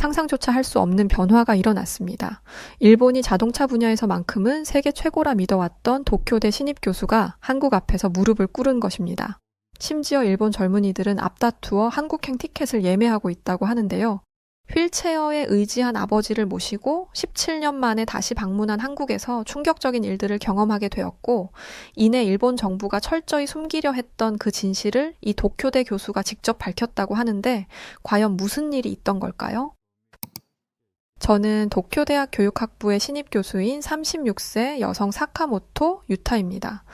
상상조차 할 수 없는 변화가 일어났습니다. 일본이 자동차 분야에서만큼은 세계 최고라 믿어왔던 도쿄대 신입 교수가 한국 앞에서 무릎을 꿇은 것입니다. 심지어 일본 젊은이들은 앞다투어 한국행 티켓을 예매하고 있다고 하는데요. 휠체어에 의지한 아버지를 모시고 17년 만에 다시 방문한 한국에서 충격적인 일들을 경험하게 되었고, 이내 일본 정부가 철저히 숨기려 했던 그 진실을 이 도쿄대 교수가 직접 밝혔다고 하는데, 과연 무슨 일이 있던 걸까요? 저는 도쿄대학 교육학부의 신입 교수인 36세 여성 사카모토 유타입니다.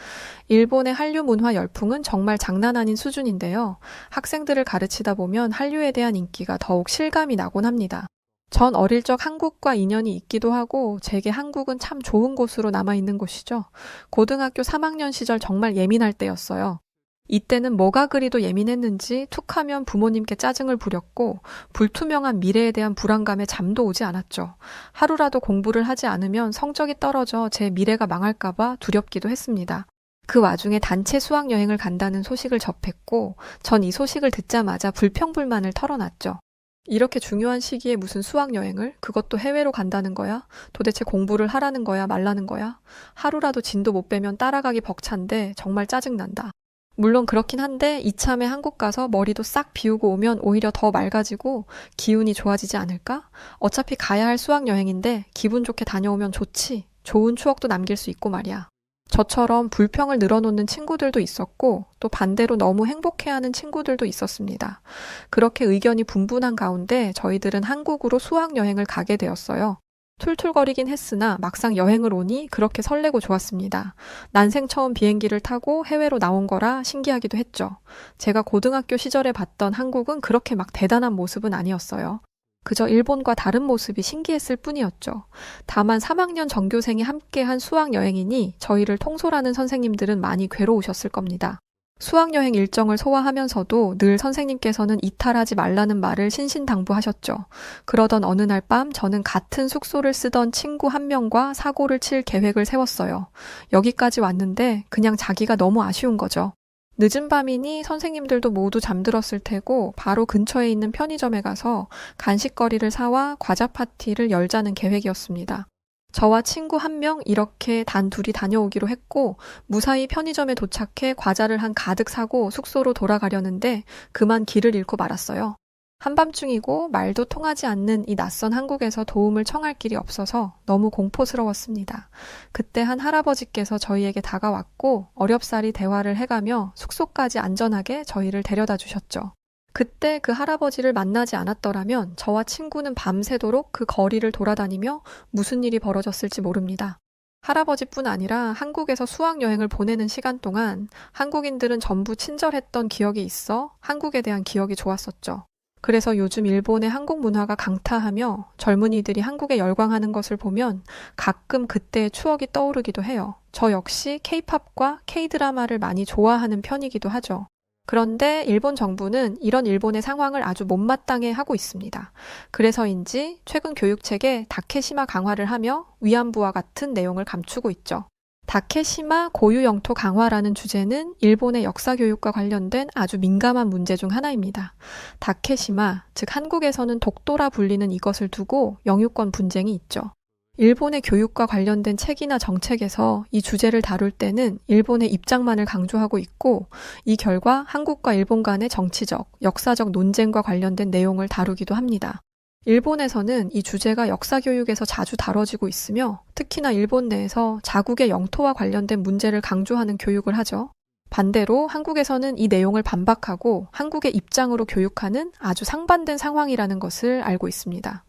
일본의 한류 문화 열풍은 정말 장난 아닌 수준인데요. 학생들을 가르치다 보면 한류에 대한 인기가 더욱 실감이 나곤 합니다. 전 어릴 적 한국과 인연이 있기도 하고 제게 한국은 참 좋은 곳으로 남아있는 곳이죠. 고등학교 3학년 시절 정말 예민할 때였어요. 이때는 뭐가 그리도 예민했는지 툭하면 부모님께 짜증을 부렸고 불투명한 미래에 대한 불안감에 잠도 오지 않았죠. 하루라도 공부를 하지 않으면 성적이 떨어져 제 미래가 망할까봐 두렵기도 했습니다. 그 와중에 단체 수학여행을 간다는 소식을 접했고 전 이 소식을 듣자마자 불평불만을 털어놨죠. 이렇게 중요한 시기에 무슨 수학여행을? 그것도 해외로 간다는 거야? 도대체 공부를 하라는 거야? 말라는 거야? 하루라도 진도 못 빼면 따라가기 벅찬데 정말 짜증난다. 물론 그렇긴 한데 이참에 한국 가서 머리도 싹 비우고 오면 오히려 더 맑아지고 기운이 좋아지지 않을까? 어차피 가야 할 수학여행인데 기분 좋게 다녀오면 좋지. 좋은 추억도 남길 수 있고 말이야. 저처럼 불평을 늘어놓는 친구들도 있었고 또 반대로 너무 행복해하는 친구들도 있었습니다. 그렇게 의견이 분분한 가운데 저희들은 한국으로 수학여행을 가게 되었어요. 툴툴거리긴 했으나 막상 여행을 오니 그렇게 설레고 좋았습니다. 난생 처음 비행기를 타고 해외로 나온 거라 신기하기도 했죠. 제가 고등학교 시절에 봤던 한국은 그렇게 막 대단한 모습은 아니었어요. 그저 일본과 다른 모습이 신기했을 뿐이었죠. 다만 3학년 전교생이 함께한 수학여행이니 저희를 통솔하는 선생님들은 많이 괴로우셨을 겁니다. 수학여행 일정을 소화하면서도 늘 선생님께서는 이탈하지 말라는 말을 신신당부하셨죠. 그러던 어느 날 밤 저는 같은 숙소를 쓰던 친구 한 명과 사고를 칠 계획을 세웠어요. 여기까지 왔는데 그냥 자기가 너무 아쉬운 거죠. 늦은 밤이니 선생님들도 모두 잠들었을 테고 바로 근처에 있는 편의점에 가서 간식거리를 사와 과자 파티를 열자는 계획이었습니다. 저와 친구 한 명 이렇게 단 둘이 다녀오기로 했고 무사히 편의점에 도착해 과자를 한 가득 사고 숙소로 돌아가려는데 그만 길을 잃고 말았어요. 한밤중이고 말도 통하지 않는 이 낯선 한국에서 도움을 청할 길이 없어서 너무 공포스러웠습니다. 그때 한 할아버지께서 저희에게 다가왔고 어렵사리 대화를 해가며 숙소까지 안전하게 저희를 데려다 주셨죠. 그때 그 할아버지를 만나지 않았더라면 저와 친구는 밤새도록 그 거리를 돌아다니며 무슨 일이 벌어졌을지 모릅니다. 할아버지뿐 아니라 한국에서 수학여행을 보내는 시간 동안 한국인들은 전부 친절했던 기억이 있어 한국에 대한 기억이 좋았었죠. 그래서 요즘 일본의 한국 문화가 강타하며 젊은이들이 한국에 열광하는 것을 보면 가끔 그때의 추억이 떠오르기도 해요. 저 역시 K-팝과 K-드라마를 많이 좋아하는 편이기도 하죠. 그런데 일본 정부는 이런 일본의 상황을 아주 못마땅해 하고 있습니다. 그래서인지 최근 교육책에 다케시마 강화를 하며 위안부와 같은 내용을 감추고 있죠. 다케시마 고유 영토 강화라는 주제는 일본의 역사 교육과 관련된 아주 민감한 문제 중 하나입니다. 다케시마, 즉 한국에서는 독도라 불리는 이것을 두고 영유권 분쟁이 있죠. 일본의 교육과 관련된 책이나 정책에서 이 주제를 다룰 때는 일본의 입장만을 강조하고 있고 이 결과 한국과 일본 간의 정치적, 역사적 논쟁과 관련된 내용을 다루기도 합니다. 일본에서는 이 주제가 역사 교육에서 자주 다뤄지고 있으며 특히나 일본 내에서 자국의 영토와 관련된 문제를 강조하는 교육을 하죠. 반대로 한국에서는 이 내용을 반박하고 한국의 입장으로 교육하는 아주 상반된 상황이라는 것을 알고 있습니다.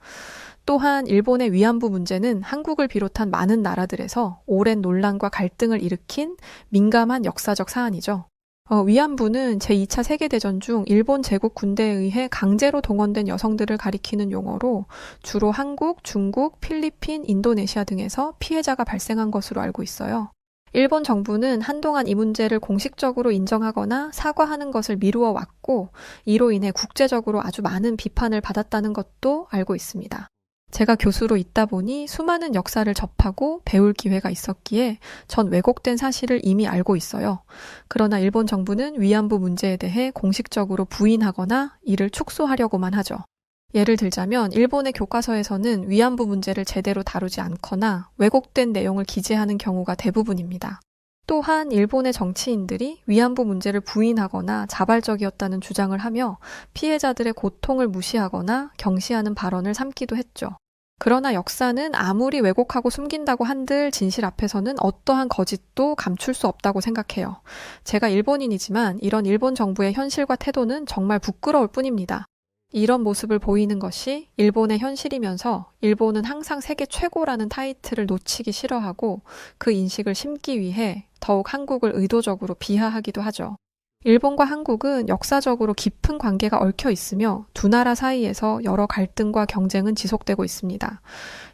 또한 일본의 위안부 문제는 한국을 비롯한 많은 나라들에서 오랜 논란과 갈등을 일으킨 민감한 역사적 사안이죠. 위안부는 제2차 세계대전 중 일본 제국 군대에 의해 강제로 동원된 여성들을 가리키는 용어로 주로 한국, 중국, 필리핀, 인도네시아 등에서 피해자가 발생한 것으로 알고 있어요. 일본 정부는 한동안 이 문제를 공식적으로 인정하거나 사과하는 것을 미루어 왔고 이로 인해 국제적으로 아주 많은 비판을 받았다는 것도 알고 있습니다. 제가 교수로 있다 보니 수많은 역사를 접하고 배울 기회가 있었기에 전 왜곡된 사실을 이미 알고 있어요. 그러나 일본 정부는 위안부 문제에 대해 공식적으로 부인하거나 이를 축소하려고만 하죠. 예를 들자면 일본의 교과서에서는 위안부 문제를 제대로 다루지 않거나 왜곡된 내용을 기재하는 경우가 대부분입니다. 또한 일본의 정치인들이 위안부 문제를 부인하거나 자발적이었다는 주장을 하며 피해자들의 고통을 무시하거나 경시하는 발언을 삼기도 했죠. 그러나 역사는 아무리 왜곡하고 숨긴다고 한들 진실 앞에서는 어떠한 거짓도 감출 수 없다고 생각해요. 제가 일본인이지만 이런 일본 정부의 현실과 태도는 정말 부끄러울 뿐입니다. 이런 모습을 보이는 것이 일본의 현실이면서 일본은 항상 세계 최고라는 타이틀을 놓치기 싫어하고 그 인식을 심기 위해 더욱 한국을 의도적으로 비하하기도 하죠. 일본과 한국은 역사적으로 깊은 관계가 얽혀 있으며 두 나라 사이에서 여러 갈등과 경쟁은 지속되고 있습니다.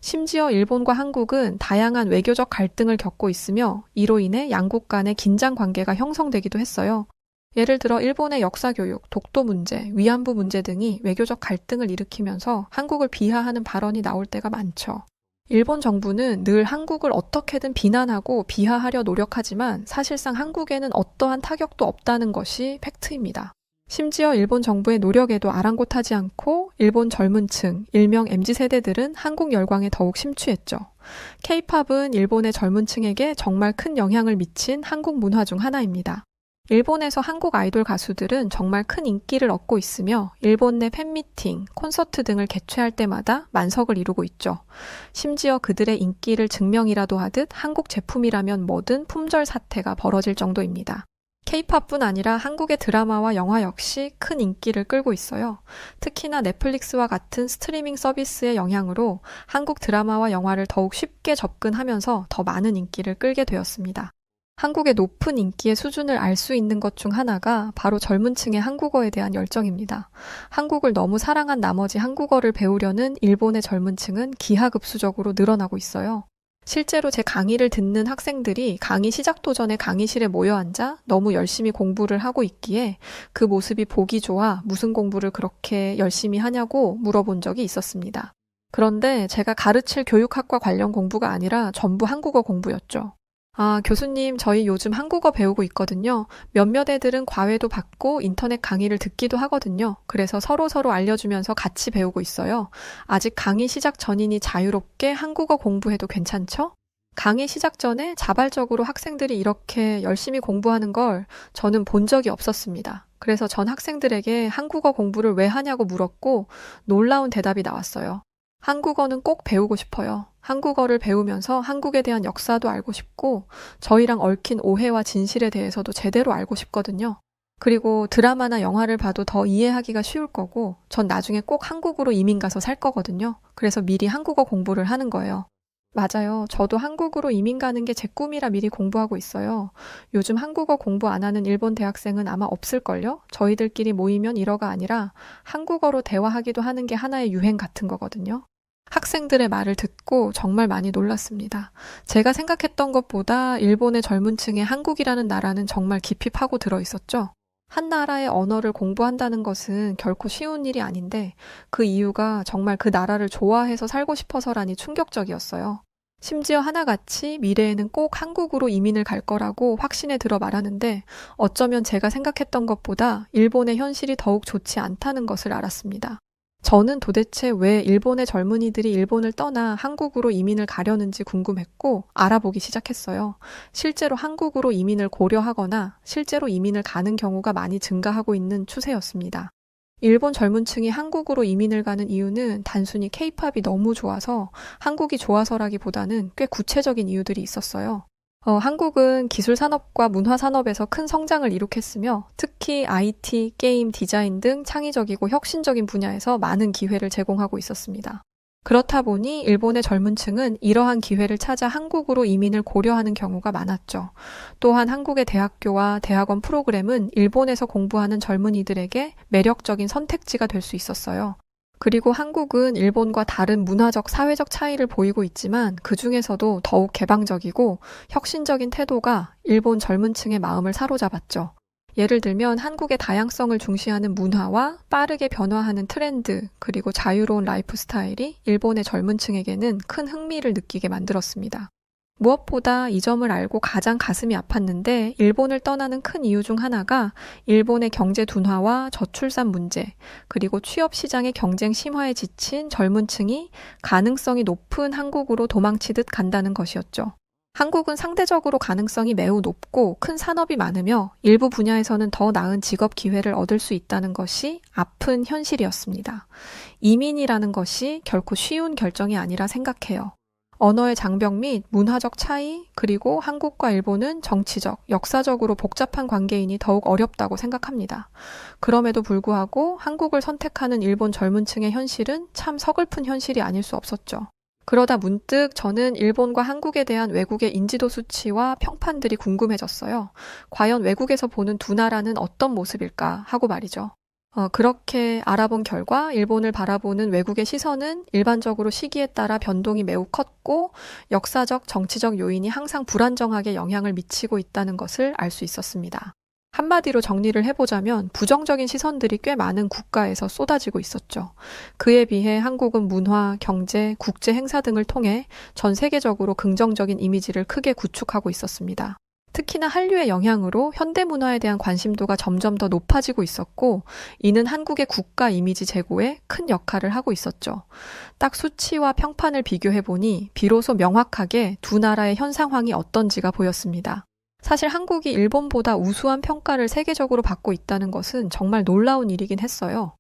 심지어 일본과 한국은 다양한 외교적 갈등을 겪고 있으며 이로 인해 양국 간의 긴장 관계가 형성되기도 했어요. 예를 들어 일본의 역사교육, 독도 문제, 위안부 문제 등이 외교적 갈등을 일으키면서 한국을 비하하는 발언이 나올 때가 많죠. 일본 정부는 늘 한국을 어떻게든 비난하고 비하하려 노력하지만 사실상 한국에는 어떠한 타격도 없다는 것이 팩트입니다. 심지어 일본 정부의 노력에도 아랑곳하지 않고 일본 젊은 층, 일명 MZ세대들은 한국 열광에 더욱 심취했죠. K-팝은 일본의 젊은 층에게 정말 큰 영향을 미친 한국 문화 중 하나입니다. 일본에서 한국 아이돌 가수들은 정말 큰 인기를 얻고 있으며 일본 내 팬미팅, 콘서트 등을 개최할 때마다 만석을 이루고 있죠. 심지어 그들의 인기를 증명이라도 하듯 한국 제품이라면 뭐든 품절 사태가 벌어질 정도입니다. K-팝뿐 아니라 한국의 드라마와 영화 역시 큰 인기를 끌고 있어요. 특히나 넷플릭스와 같은 스트리밍 서비스의 영향으로 한국 드라마와 영화를 더욱 쉽게 접근하면서 더 많은 인기를 끌게 되었습니다. 한국의 높은 인기의 수준을 알 수 있는 것 중 하나가 바로 젊은 층의 한국어에 대한 열정입니다. 한국을 너무 사랑한 나머지 한국어를 배우려는 일본의 젊은 층은 기하급수적으로 늘어나고 있어요. 실제로 제 강의를 듣는 학생들이 강의 시작도 전에 강의실에 모여 앉아 너무 열심히 공부를 하고 있기에 그 모습이 보기 좋아 무슨 공부를 그렇게 열심히 하냐고 물어본 적이 있었습니다. 그런데 제가 가르칠 교육학과 관련 공부가 아니라 전부 한국어 공부였죠. 아, 교수님, 저희 요즘 한국어 배우고 있거든요. 몇몇 애들은 과외도 받고 인터넷 강의를 듣기도 하거든요. 그래서 서로 알려주면서 같이 배우고 있어요. 아직 강의 시작 전이니 자유롭게 한국어 공부해도 괜찮죠? 강의 시작 전에 자발적으로 학생들이 이렇게 열심히 공부하는 걸 저는 본 적이 없었습니다. 그래서 전 학생들에게 한국어 공부를 왜 하냐고 물었고 놀라운 대답이 나왔어요. 한국어는 꼭 배우고 싶어요. 한국어를 배우면서 한국에 대한 역사도 알고 싶고 저희랑 얽힌 오해와 진실에 대해서도 제대로 알고 싶거든요. 그리고 드라마나 영화를 봐도 더 이해하기가 쉬울 거고 전 나중에 꼭 한국으로 이민 가서 살 거거든요. 그래서 미리 한국어 공부를 하는 거예요. 맞아요. 저도 한국으로 이민 가는 게 제 꿈이라 미리 공부하고 있어요. 요즘 한국어 공부 안 하는 일본 대학생은 아마 없을걸요? 저희들끼리 모이면 일어가 아니라 한국어로 대화하기도 하는 게 하나의 유행 같은 거거든요. 학생들의 말을 듣고 정말 많이 놀랐습니다. 제가 생각했던 것보다 일본의 젊은 층에 한국이라는 나라는 정말 깊이 파고 들어 있었죠. 한 나라의 언어를 공부한다는 것은 결코 쉬운 일이 아닌데 그 이유가 정말 그 나라를 좋아해서 살고 싶어서라니 충격적이었어요. 심지어 하나같이 미래에는 꼭 한국으로 이민을 갈 거라고 확신에 들어 말하는데 어쩌면 제가 생각했던 것보다 일본의 현실이 더욱 좋지 않다는 것을 알았습니다. 저는 도대체 왜 일본의 젊은이들이 일본을 떠나 한국으로 이민을 가려는지 궁금했고 알아보기 시작했어요. 실제로 한국으로 이민을 고려하거나 실제로 이민을 가는 경우가 많이 증가하고 있는 추세였습니다. 일본 젊은 층이 한국으로 이민을 가는 이유는 단순히 K-팝이 너무 좋아서 한국이 좋아서라기보다는 꽤 구체적인 이유들이 있었어요. 한국은 기술 산업과 문화 산업에서 큰 성장을 이룩했으며 특히 IT, 게임, 디자인 등 창의적이고 혁신적인 분야에서 많은 기회를 제공하고 있었습니다. 그렇다 보니 일본의 젊은 층은 이러한 기회를 찾아 한국으로 이민을 고려하는 경우가 많았죠. 또한 한국의 대학교와 대학원 프로그램은 일본에서 공부하는 젊은이들에게 매력적인 선택지가 될 수 있었어요. 그리고 한국은 일본과 다른 문화적, 사회적 차이를 보이고 있지만 그 중에서도 더욱 개방적이고 혁신적인 태도가 일본 젊은 층의 마음을 사로잡았죠. 예를 들면 한국의 다양성을 중시하는 문화와 빠르게 변화하는 트렌드, 그리고 자유로운 라이프 스타일이 일본의 젊은 층에게는 큰 흥미를 느끼게 만들었습니다. 무엇보다 이 점을 알고 가장 가슴이 아팠는데 일본을 떠나는 큰 이유 중 하나가 일본의 경제 둔화와 저출산 문제, 그리고 취업 시장의 경쟁 심화에 지친 젊은 층이 가능성이 높은 한국으로 도망치듯 간다는 것이었죠. 한국은 상대적으로 가능성이 매우 높고 큰 산업이 많으며 일부 분야에서는 더 나은 직업 기회를 얻을 수 있다는 것이 아픈 현실이었습니다. 이민이라는 것이 결코 쉬운 결정이 아니라 생각해요. 언어의 장벽 및 문화적 차이, 그리고 한국과 일본은 정치적, 역사적으로 복잡한 관계이니 더욱 어렵다고 생각합니다. 그럼에도 불구하고 한국을 선택하는 일본 젊은 층의 현실은 참 서글픈 현실이 아닐 수 없었죠. 그러다 문득 저는 일본과 한국에 대한 외국의 인지도 수치와 평판들이 궁금해졌어요. 과연 외국에서 보는 두 나라는 어떤 모습일까 하고 말이죠. 그렇게 알아본 결과 일본을 바라보는 외국의 시선은 일반적으로 시기에 따라 변동이 매우 컸고 역사적, 정치적 요인이 항상 불안정하게 영향을 미치고 있다는 것을 알 수 있었습니다. 한마디로 정리를 해보자면 부정적인 시선들이 꽤 많은 국가에서 쏟아지고 있었죠. 그에 비해 한국은 문화, 경제, 국제 행사 등을 통해 전 세계적으로 긍정적인 이미지를 크게 구축하고 있었습니다. 특히나 한류의 영향으로 현대문화에 대한 관심도가 점점 더 높아지고 있었고 이는 한국의 국가 이미지 제고에 큰 역할을 하고 있었죠. 딱 수치와 평판을 비교해보니 비로소 명확하게 두 나라의 현 상황이 어떤지가 보였습니다. 사실 한국이 일본보다 우수한 평가를 세계적으로 받고 있다는 것은 정말 놀라운 일이긴 했어요.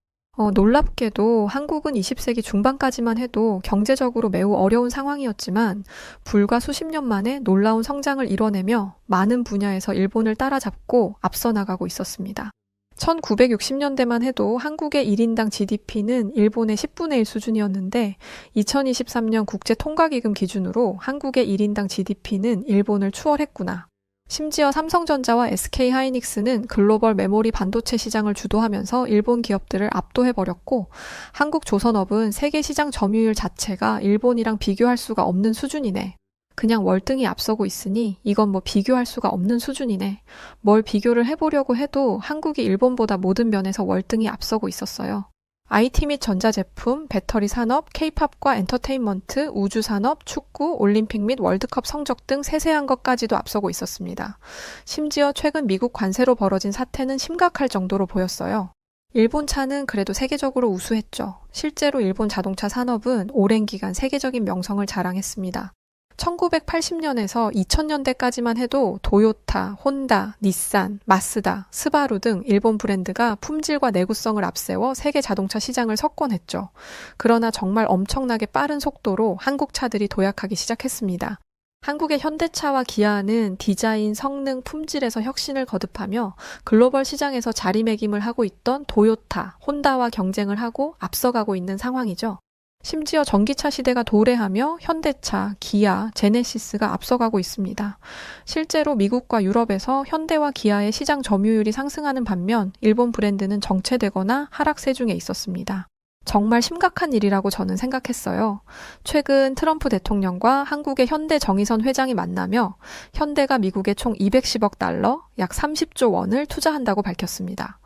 놀랍게도 한국은 20세기 중반까지만 해도 경제적으로 매우 어려운 상황이었지만 불과 수십 년 만에 놀라운 성장을 이뤄내며 많은 분야에서 일본을 따라잡고 앞서 나가고 있었습니다. 1960년대만 해도 한국의 1인당 GDP는 일본의 10분의 1 수준이었는데 2023년 국제통화기금 기준으로 한국의 1인당 GDP는 일본을 추월했구나. 심지어 삼성전자와 SK하이닉스는 글로벌 메모리 반도체 시장을 주도하면서 일본 기업들을 압도해버렸고 한국 조선업은 세계 시장 점유율 자체가 일본이랑 비교할 수가 없는 수준이네. 그냥 월등히 앞서고 있으니 이건 뭐 비교할 수가 없는 수준이네. 뭘 비교를 해보려고 해도 한국이 일본보다 모든 면에서 월등히 앞서고 있었어요. IT 및 전자제품, 배터리 산업, K-팝과 엔터테인먼트, 우주산업, 축구, 올림픽 및 월드컵 성적 등 세세한 것까지도 앞서고 있었습니다. 심지어 최근 미국 관세로 벌어진 사태는 심각할 정도로 보였어요. 일본 차는 그래도 세계적으로 우수했죠. 실제로 일본 자동차 산업은 오랜 기간 세계적인 명성을 자랑했습니다. 1980년에서 2000년대까지만 해도 도요타, 혼다, 닛산, 마쓰다, 스바루 등 일본 브랜드가 품질과 내구성을 앞세워 세계 자동차 시장을 석권했죠. 그러나 정말 엄청나게 빠른 속도로 한국 차들이 도약하기 시작했습니다. 한국의 현대차와 기아는 디자인, 성능, 품질에서 혁신을 거듭하며 글로벌 시장에서 자리매김을 하고 있던 도요타, 혼다와 경쟁을 하고 앞서가고 있는 상황이죠. 심지어 전기차 시대가 도래하며 현대차, 기아, 제네시스가 앞서가고 있습니다. 실제로 미국과 유럽에서 현대와 기아의 시장 점유율이 상승하는 반면 일본 브랜드는 정체되거나 하락세 중에 있었습니다. 정말 심각한 일이라고 저는 생각했어요. 최근 트럼프 대통령과 한국의 현대 정의선 회장이 만나며 현대가 미국에 총 210억 달러, 약 30조 원을 투자한다고 밝혔습니다.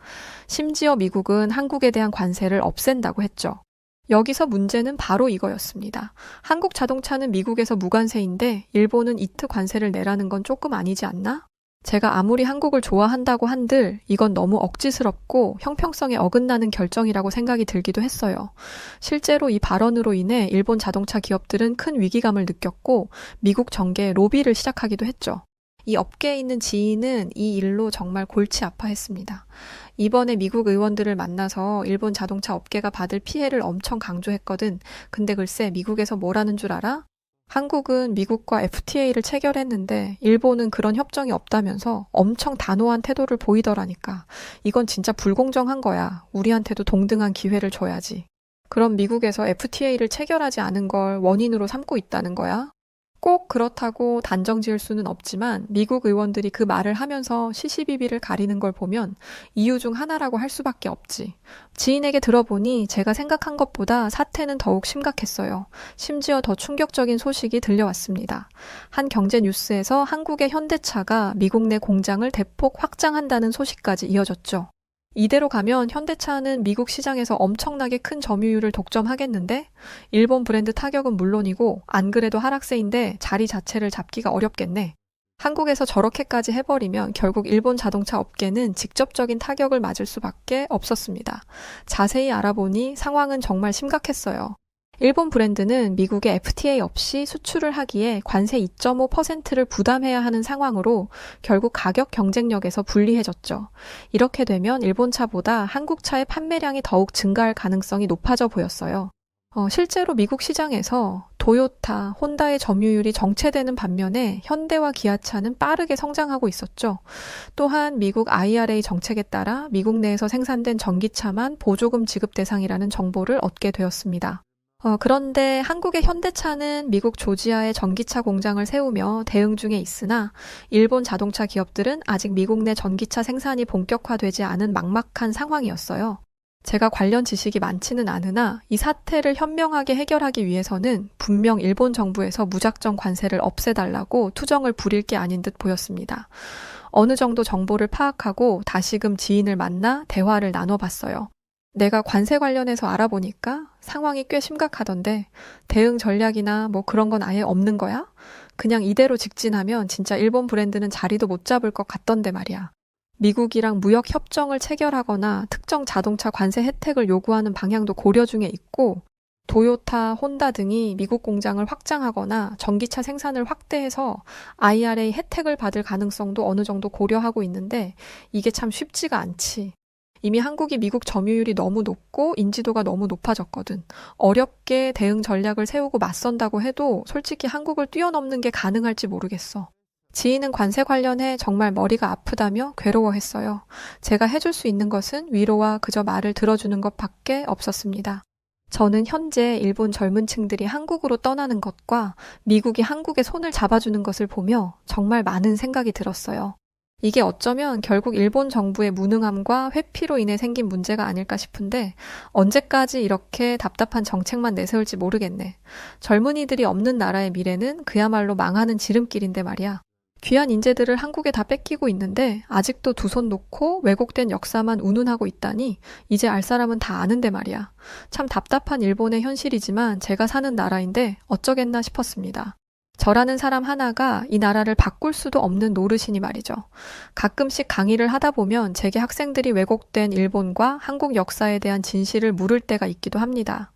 심지어 미국은 한국에 대한 관세를 없앤다고 했죠. 여기서 문제는 바로 이거였습니다. 한국 자동차는 미국에서 무관세인데 일본은 이트 관세를 내라는 건 조금 아니지 않나? 제가 아무리 한국을 좋아한다고 한들 이건 너무 억지스럽고 형평성에 어긋나는 결정이라고 생각이 들기도 했어요. 실제로 이 발언으로 인해 일본 자동차 기업들은 큰 위기감을 느꼈고 미국 정계에 로비를 시작하기도 했죠. 이 업계에 있는 지인은 이 일로 정말 골치 아파했습니다. 이번에 미국 의원들을 만나서 일본 자동차 업계가 받을 피해를 엄청 강조했거든. 근데 글쎄 미국에서 뭐라는 줄 알아? 한국은 미국과 FTA를 체결했는데 일본은 그런 협정이 없다면서 엄청 단호한 태도를 보이더라니까. 이건 진짜 불공정한 거야. 우리한테도 동등한 기회를 줘야지. 그럼 미국에서 FTA를 체결하지 않은 걸 원인으로 삼고 있다는 거야? 꼭 그렇다고 단정 지을 수는 없지만 미국 의원들이 그 말을 하면서 시시비비를 가리는 걸 보면 이유 중 하나라고 할 수밖에 없지. 지인에게 들어보니 제가 생각한 것보다 사태는 더욱 심각했어요. 심지어 더 충격적인 소식이 들려왔습니다. 한 경제 뉴스에서 한국의 현대차가 미국 내 공장을 대폭 확장한다는 소식까지 이어졌죠. 이대로 가면 현대차는 미국 시장에서 엄청나게 큰 점유율을 독점하겠는데 일본 브랜드 타격은 물론이고 안 그래도 하락세인데 자리 자체를 잡기가 어렵겠네. 한국에서 저렇게까지 해버리면 결국 일본 자동차 업계는 직접적인 타격을 맞을 수밖에 없었습니다. 자세히 알아보니 상황은 정말 심각했어요. 일본 브랜드는 미국에 FTA 없이 수출을 하기에 관세 2.5%를 부담해야 하는 상황으로 결국 가격 경쟁력에서 불리해졌죠. 이렇게 되면 일본 차보다 한국 차의 판매량이 더욱 증가할 가능성이 높아져 보였어요. 실제로 미국 시장에서 도요타, 혼다의 점유율이 정체되는 반면에 현대와 기아차는 빠르게 성장하고 있었죠. 또한 미국 IRA 정책에 따라 미국 내에서 생산된 전기차만 보조금 지급 대상이라는 정보를 얻게 되었습니다. 그런데 한국의 현대차는 미국 조지아에 전기차 공장을 세우며 대응 중에 있으나 일본 자동차 기업들은 아직 미국 내 전기차 생산이 본격화되지 않은 막막한 상황이었어요. 제가 관련 지식이 많지는 않으나 이 사태를 현명하게 해결하기 위해서는 분명 일본 정부에서 무작정 관세를 없애달라고 투정을 부릴 게 아닌 듯 보였습니다. 어느 정도 정보를 파악하고 다시금 지인을 만나 대화를 나눠봤어요. 내가 관세 관련해서 알아보니까 상황이 꽤 심각하던데 대응 전략이나 뭐 그런 건 아예 없는 거야? 그냥 이대로 직진하면 진짜 일본 브랜드는 자리도 못 잡을 것 같던데 말이야. 미국이랑 무역 협정을 체결하거나 특정 자동차 관세 혜택을 요구하는 방향도 고려 중에 있고 도요타, 혼다 등이 미국 공장을 확장하거나 전기차 생산을 확대해서 IRA 혜택을 받을 가능성도 어느 정도 고려하고 있는데 이게 참 쉽지가 않지. 이미 한국이 미국 점유율이 너무 높고 인지도가 너무 높아졌거든. 어렵게 대응 전략을 세우고 맞선다고 해도 솔직히 한국을 뛰어넘는 게 가능할지 모르겠어. 지인은 관세 관련해 정말 머리가 아프다며 괴로워했어요. 제가 해줄 수 있는 것은 위로와 그저 말을 들어주는 것밖에 없었습니다. 저는 현재 일본 젊은 층들이 한국으로 떠나는 것과 미국이 한국의 손을 잡아주는 것을 보며 정말 많은 생각이 들었어요. 이게 어쩌면 결국 일본 정부의 무능함과 회피로 인해 생긴 문제가 아닐까 싶은데 언제까지 이렇게 답답한 정책만 내세울지 모르겠네. 젊은이들이 없는 나라의 미래는 그야말로 망하는 지름길인데 말이야. 귀한 인재들을 한국에 다 뺏기고 있는데 아직도 두 손 놓고 왜곡된 역사만 운운하고 있다니 이제 알 사람은 다 아는데 말이야. 참 답답한 일본의 현실이지만 제가 사는 나라인데 어쩌겠나 싶었습니다. 저라는 사람 하나가 이 나라를 바꿀 수도 없는 노릇이니 말이죠. 가끔씩 강의를 하다 보면 제게 학생들이 왜곡된 일본과 한국 역사에 대한 진실을 물을 때가 있기도 합니다.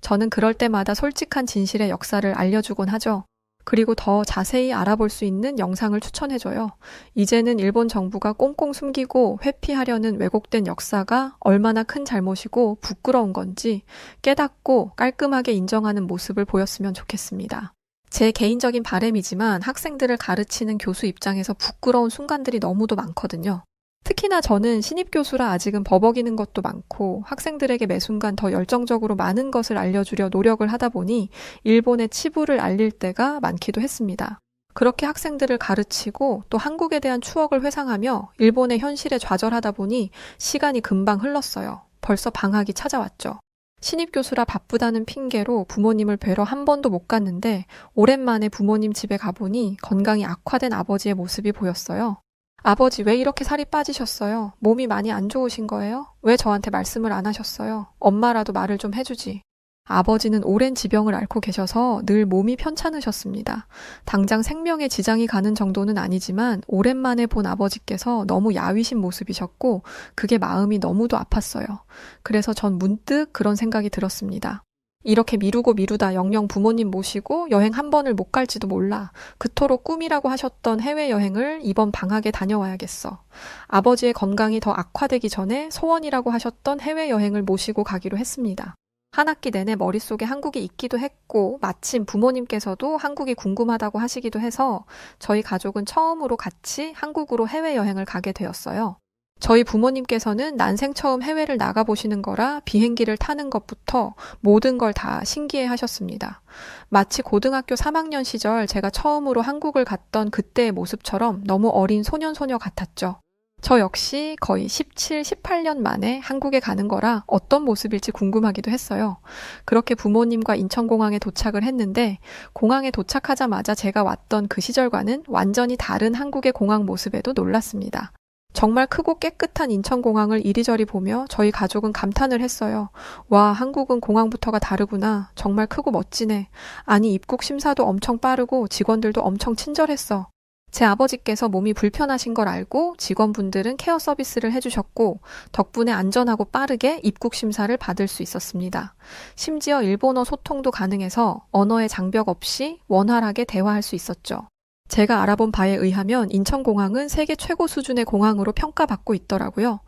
저는 그럴 때마다 솔직한 진실의 역사를 알려주곤 하죠. 그리고 더 자세히 알아볼 수 있는 영상을 추천해줘요. 이제는 일본 정부가 꽁꽁 숨기고 회피하려는 왜곡된 역사가 얼마나 큰 잘못이고 부끄러운 건지 깨닫고 깔끔하게 인정하는 모습을 보였으면 좋겠습니다. 제 개인적인 바람이지만 학생들을 가르치는 교수 입장에서 부끄러운 순간들이 너무도 많거든요. 특히나 저는 신입교수라 아직은 버벅이는 것도 많고 학생들에게 매 순간 더 열정적으로 많은 것을 알려주려 노력을 하다 보니 일본의 치부를 알릴 때가 많기도 했습니다. 그렇게 학생들을 가르치고 또 한국에 대한 추억을 회상하며 일본의 현실에 좌절하다 보니 시간이 금방 흘렀어요. 벌써 방학이 찾아왔죠. 신입교수라 바쁘다는 핑계로 부모님을 뵈러 한 번도 못 갔는데 오랜만에 부모님 집에 가보니 건강이 악화된 아버지의 모습이 보였어요. 아버지, 왜 이렇게 살이 빠지셨어요? 몸이 많이 안 좋으신 거예요? 왜 저한테 말씀을 안 하셨어요? 엄마라도 말을 좀 해주지. 아버지는 오랜 지병을 앓고 계셔서 늘 몸이 편찮으셨습니다. 당장 생명에 지장이 가는 정도는 아니지만 오랜만에 본 아버지께서 너무 야위신 모습이셨고 그게 마음이 너무도 아팠어요. 그래서 전 문득 그런 생각이 들었습니다. 이렇게 미루고 미루다 영영 부모님 모시고 여행 한 번을 못 갈지도 몰라. 그토록 꿈이라고 하셨던 해외여행을 이번 방학에 다녀와야겠어. 아버지의 건강이 더 악화되기 전에 소원이라고 하셨던 해외여행을 모시고 가기로 했습니다. 한 학기 내내 머릿속에 한국이 있기도 했고 마침 부모님께서도 한국이 궁금하다고 하시기도 해서 저희 가족은 처음으로 같이 한국으로 해외여행을 가게 되었어요. 저희 부모님께서는 난생 처음 해외를 나가보시는 거라 비행기를 타는 것부터 모든 걸 다 신기해 하셨습니다. 마치 고등학교 3학년 시절 제가 처음으로 한국을 갔던 그때의 모습처럼 너무 어린 소년소녀 같았죠. 저 역시 거의 17, 18년 만에 한국에 가는 거라 어떤 모습일지 궁금하기도 했어요. 그렇게 부모님과 인천공항에 도착을 했는데 공항에 도착하자마자 제가 왔던 그 시절과는 완전히 다른 한국의 공항 모습에도 놀랐습니다. 정말 크고 깨끗한 인천공항을 이리저리 보며 저희 가족은 감탄을 했어요. 와, 한국은 공항부터가 다르구나. 정말 크고 멋지네. 아니, 입국 심사도 엄청 빠르고 직원들도 엄청 친절했어. 제 아버지께서 몸이 불편하신 걸 알고 직원분들은 케어 서비스를 해주셨고 덕분에 안전하고 빠르게 입국 심사를 받을 수 있었습니다. 심지어 일본어 소통도 가능해서 언어의 장벽 없이 원활하게 대화할 수 있었죠. 제가 알아본 바에 의하면 인천공항은 세계 최고 수준의 공항으로 평가받고 있더라고요.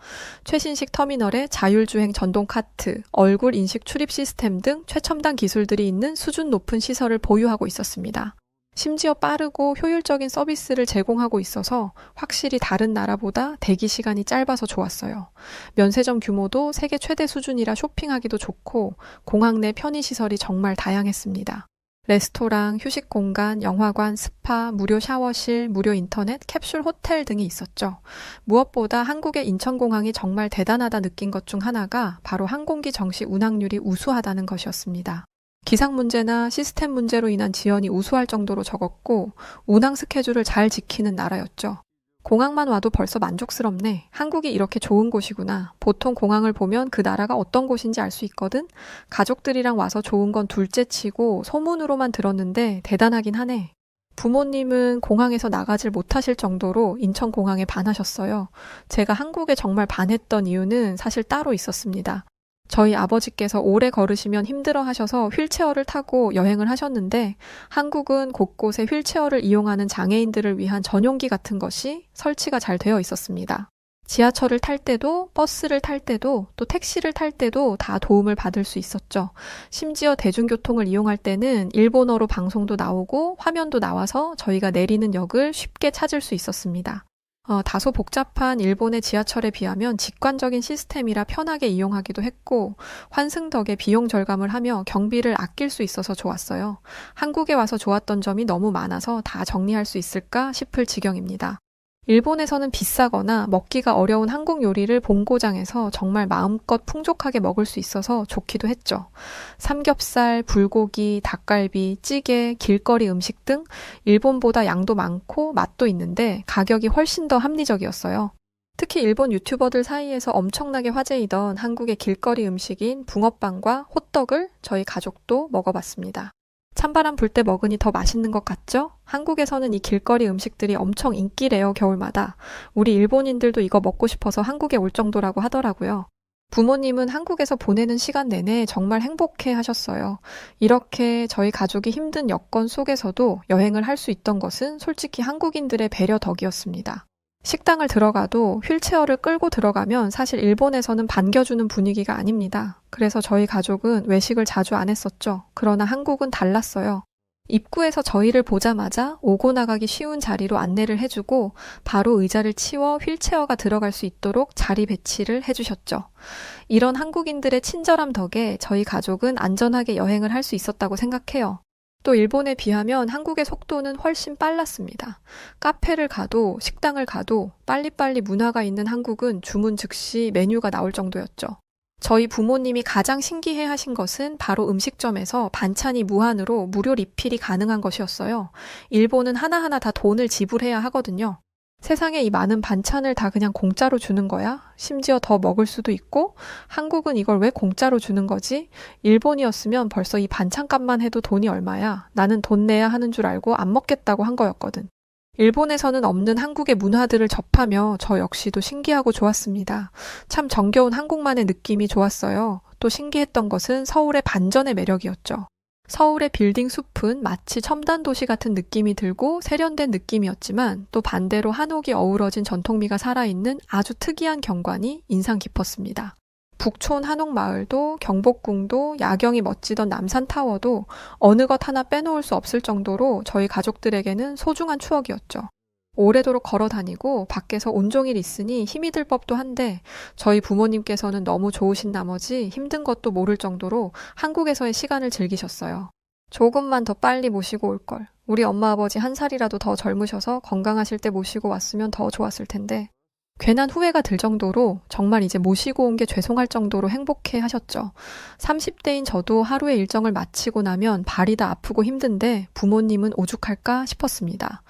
최신식 터미널에 자율주행 전동 카트, 얼굴 인식 출입 시스템 등 최첨단 기술들이 있는 수준 높은 시설을 보유하고 있었습니다. 심지어 빠르고 효율적인 서비스를 제공하고 있어서 확실히 다른 나라보다 대기 시간이 짧아서 좋았어요. 면세점 규모도 세계 최대 수준이라 쇼핑하기도 좋고 공항 내 편의시설이 정말 다양했습니다. 레스토랑, 휴식 공간, 영화관, 스파, 무료 샤워실, 무료 인터넷, 캡슐 호텔 등이 있었죠. 무엇보다 한국의 인천공항이 정말 대단하다 느낀 것 중 하나가 바로 항공기 정시 운항률이 우수하다는 것이었습니다. 기상 문제나 시스템 문제로 인한 지연이 우수할 정도로 적었고 운항 스케줄을 잘 지키는 나라였죠. 공항만 와도 벌써 만족스럽네. 한국이 이렇게 좋은 곳이구나. 보통 공항을 보면 그 나라가 어떤 곳인지 알 수 있거든. 가족들이랑 와서 좋은 건 둘째치고 소문으로만 들었는데 대단하긴 하네. 부모님은 공항에서 나가질 못하실 정도로 인천공항에 반하셨어요. 제가 한국에 정말 반했던 이유는 사실 따로 있었습니다. 저희 아버지께서 오래 걸으시면 힘들어 하셔서 휠체어를 타고 여행을 하셨는데 한국은 곳곳에 휠체어를 이용하는 장애인들을 위한 전용기 같은 것이 설치가 잘 되어 있었습니다. 지하철을 탈 때도 버스를 탈 때도 또 택시를 탈 때도 다 도움을 받을 수 있었죠. 심지어 대중교통을 이용할 때는 일본어로 방송도 나오고 화면도 나와서 저희가 내리는 역을 쉽게 찾을 수 있었습니다. 다소 복잡한 일본의 지하철에 비하면 직관적인 시스템이라 편하게 이용하기도 했고 환승 덕에 비용 절감을 하며 경비를 아낄 수 있어서 좋았어요. 한국에 와서 좋았던 점이 너무 많아서 다 정리할 수 있을까 싶을 지경입니다. 일본에서는 비싸거나 먹기가 어려운 한국 요리를 본고장에서 정말 마음껏 풍족하게 먹을 수 있어서 좋기도 했죠. 삼겹살, 불고기, 닭갈비, 찌개, 길거리 음식 등 일본보다 양도 많고 맛도 있는데 가격이 훨씬 더 합리적이었어요. 특히 일본 유튜버들 사이에서 엄청나게 화제이던 한국의 길거리 음식인 붕어빵과 호떡을 저희 가족도 먹어봤습니다. 찬바람 불 때 먹으니 더 맛있는 것 같죠? 한국에서는 이 길거리 음식들이 엄청 인기래요, 겨울마다. 우리 일본인들도 이거 먹고 싶어서 한국에 올 정도라고 하더라고요. 부모님은 한국에서 보내는 시간 내내 정말 행복해 하셨어요. 이렇게 저희 가족이 힘든 여건 속에서도 여행을 할 수 있던 것은 솔직히 한국인들의 배려 덕이었습니다. 식당을 들어가도 휠체어를 끌고 들어가면 사실 일본에서는 반겨주는 분위기가 아닙니다. 그래서 저희 가족은 외식을 자주 안 했었죠. 그러나 한국은 달랐어요. 입구에서 저희를 보자마자 오고 나가기 쉬운 자리로 안내를 해주고 바로 의자를 치워 휠체어가 들어갈 수 있도록 자리 배치를 해주셨죠. 이런 한국인들의 친절함 덕에 저희 가족은 안전하게 여행을 할 수 있었다고 생각해요. 또 일본에 비하면 한국의 속도는 훨씬 빨랐습니다. 카페를 가도 식당을 가도 빨리빨리 문화가 있는 한국은 주문 즉시 메뉴가 나올 정도였죠. 저희 부모님이 가장 신기해 하신 것은 바로 음식점에서 반찬이 무한으로 무료 리필이 가능한 것이었어요. 일본은 하나하나 다 돈을 지불해야 하거든요. 세상에 이 많은 반찬을 다 그냥 공짜로 주는 거야? 심지어 더 먹을 수도 있고 한국은 이걸 왜 공짜로 주는 거지? 일본이었으면 벌써 이 반찬값만 해도 돈이 얼마야? 나는 돈 내야 하는 줄 알고 안 먹겠다고 한 거였거든. 일본에서는 없는 한국의 문화들을 접하며 저 역시도 신기하고 좋았습니다. 참 정겨운 한국만의 느낌이 좋았어요. 또 신기했던 것은 서울의 반전의 매력이었죠. 서울의 빌딩 숲은 마치 첨단 도시 같은 느낌이 들고 세련된 느낌이었지만 또 반대로 한옥이 어우러진 전통미가 살아있는 아주 특이한 경관이 인상 깊었습니다. 북촌 한옥마을도 경복궁도 야경이 멋지던 남산타워도 어느 것 하나 빼놓을 수 없을 정도로 저희 가족들에게는 소중한 추억이었죠. 오래도록 걸어 다니고 밖에서 온종일 있으니 힘이 들 법도 한데 저희 부모님께서는 너무 좋으신 나머지 힘든 것도 모를 정도로 한국에서의 시간을 즐기셨어요. 조금만 더 빨리 모시고 올 걸. 우리 엄마 아버지 한 살이라도 더 젊으셔서 건강하실 때 모시고 왔으면 더 좋았을 텐데. 괜한 후회가 들 정도로 정말 이제 모시고 온 게 죄송할 정도로 행복해 하셨죠. 30대인 저도 하루의 일정을 마치고 나면 발이 다 아프고 힘든데 부모님은 오죽할까 싶었습니다.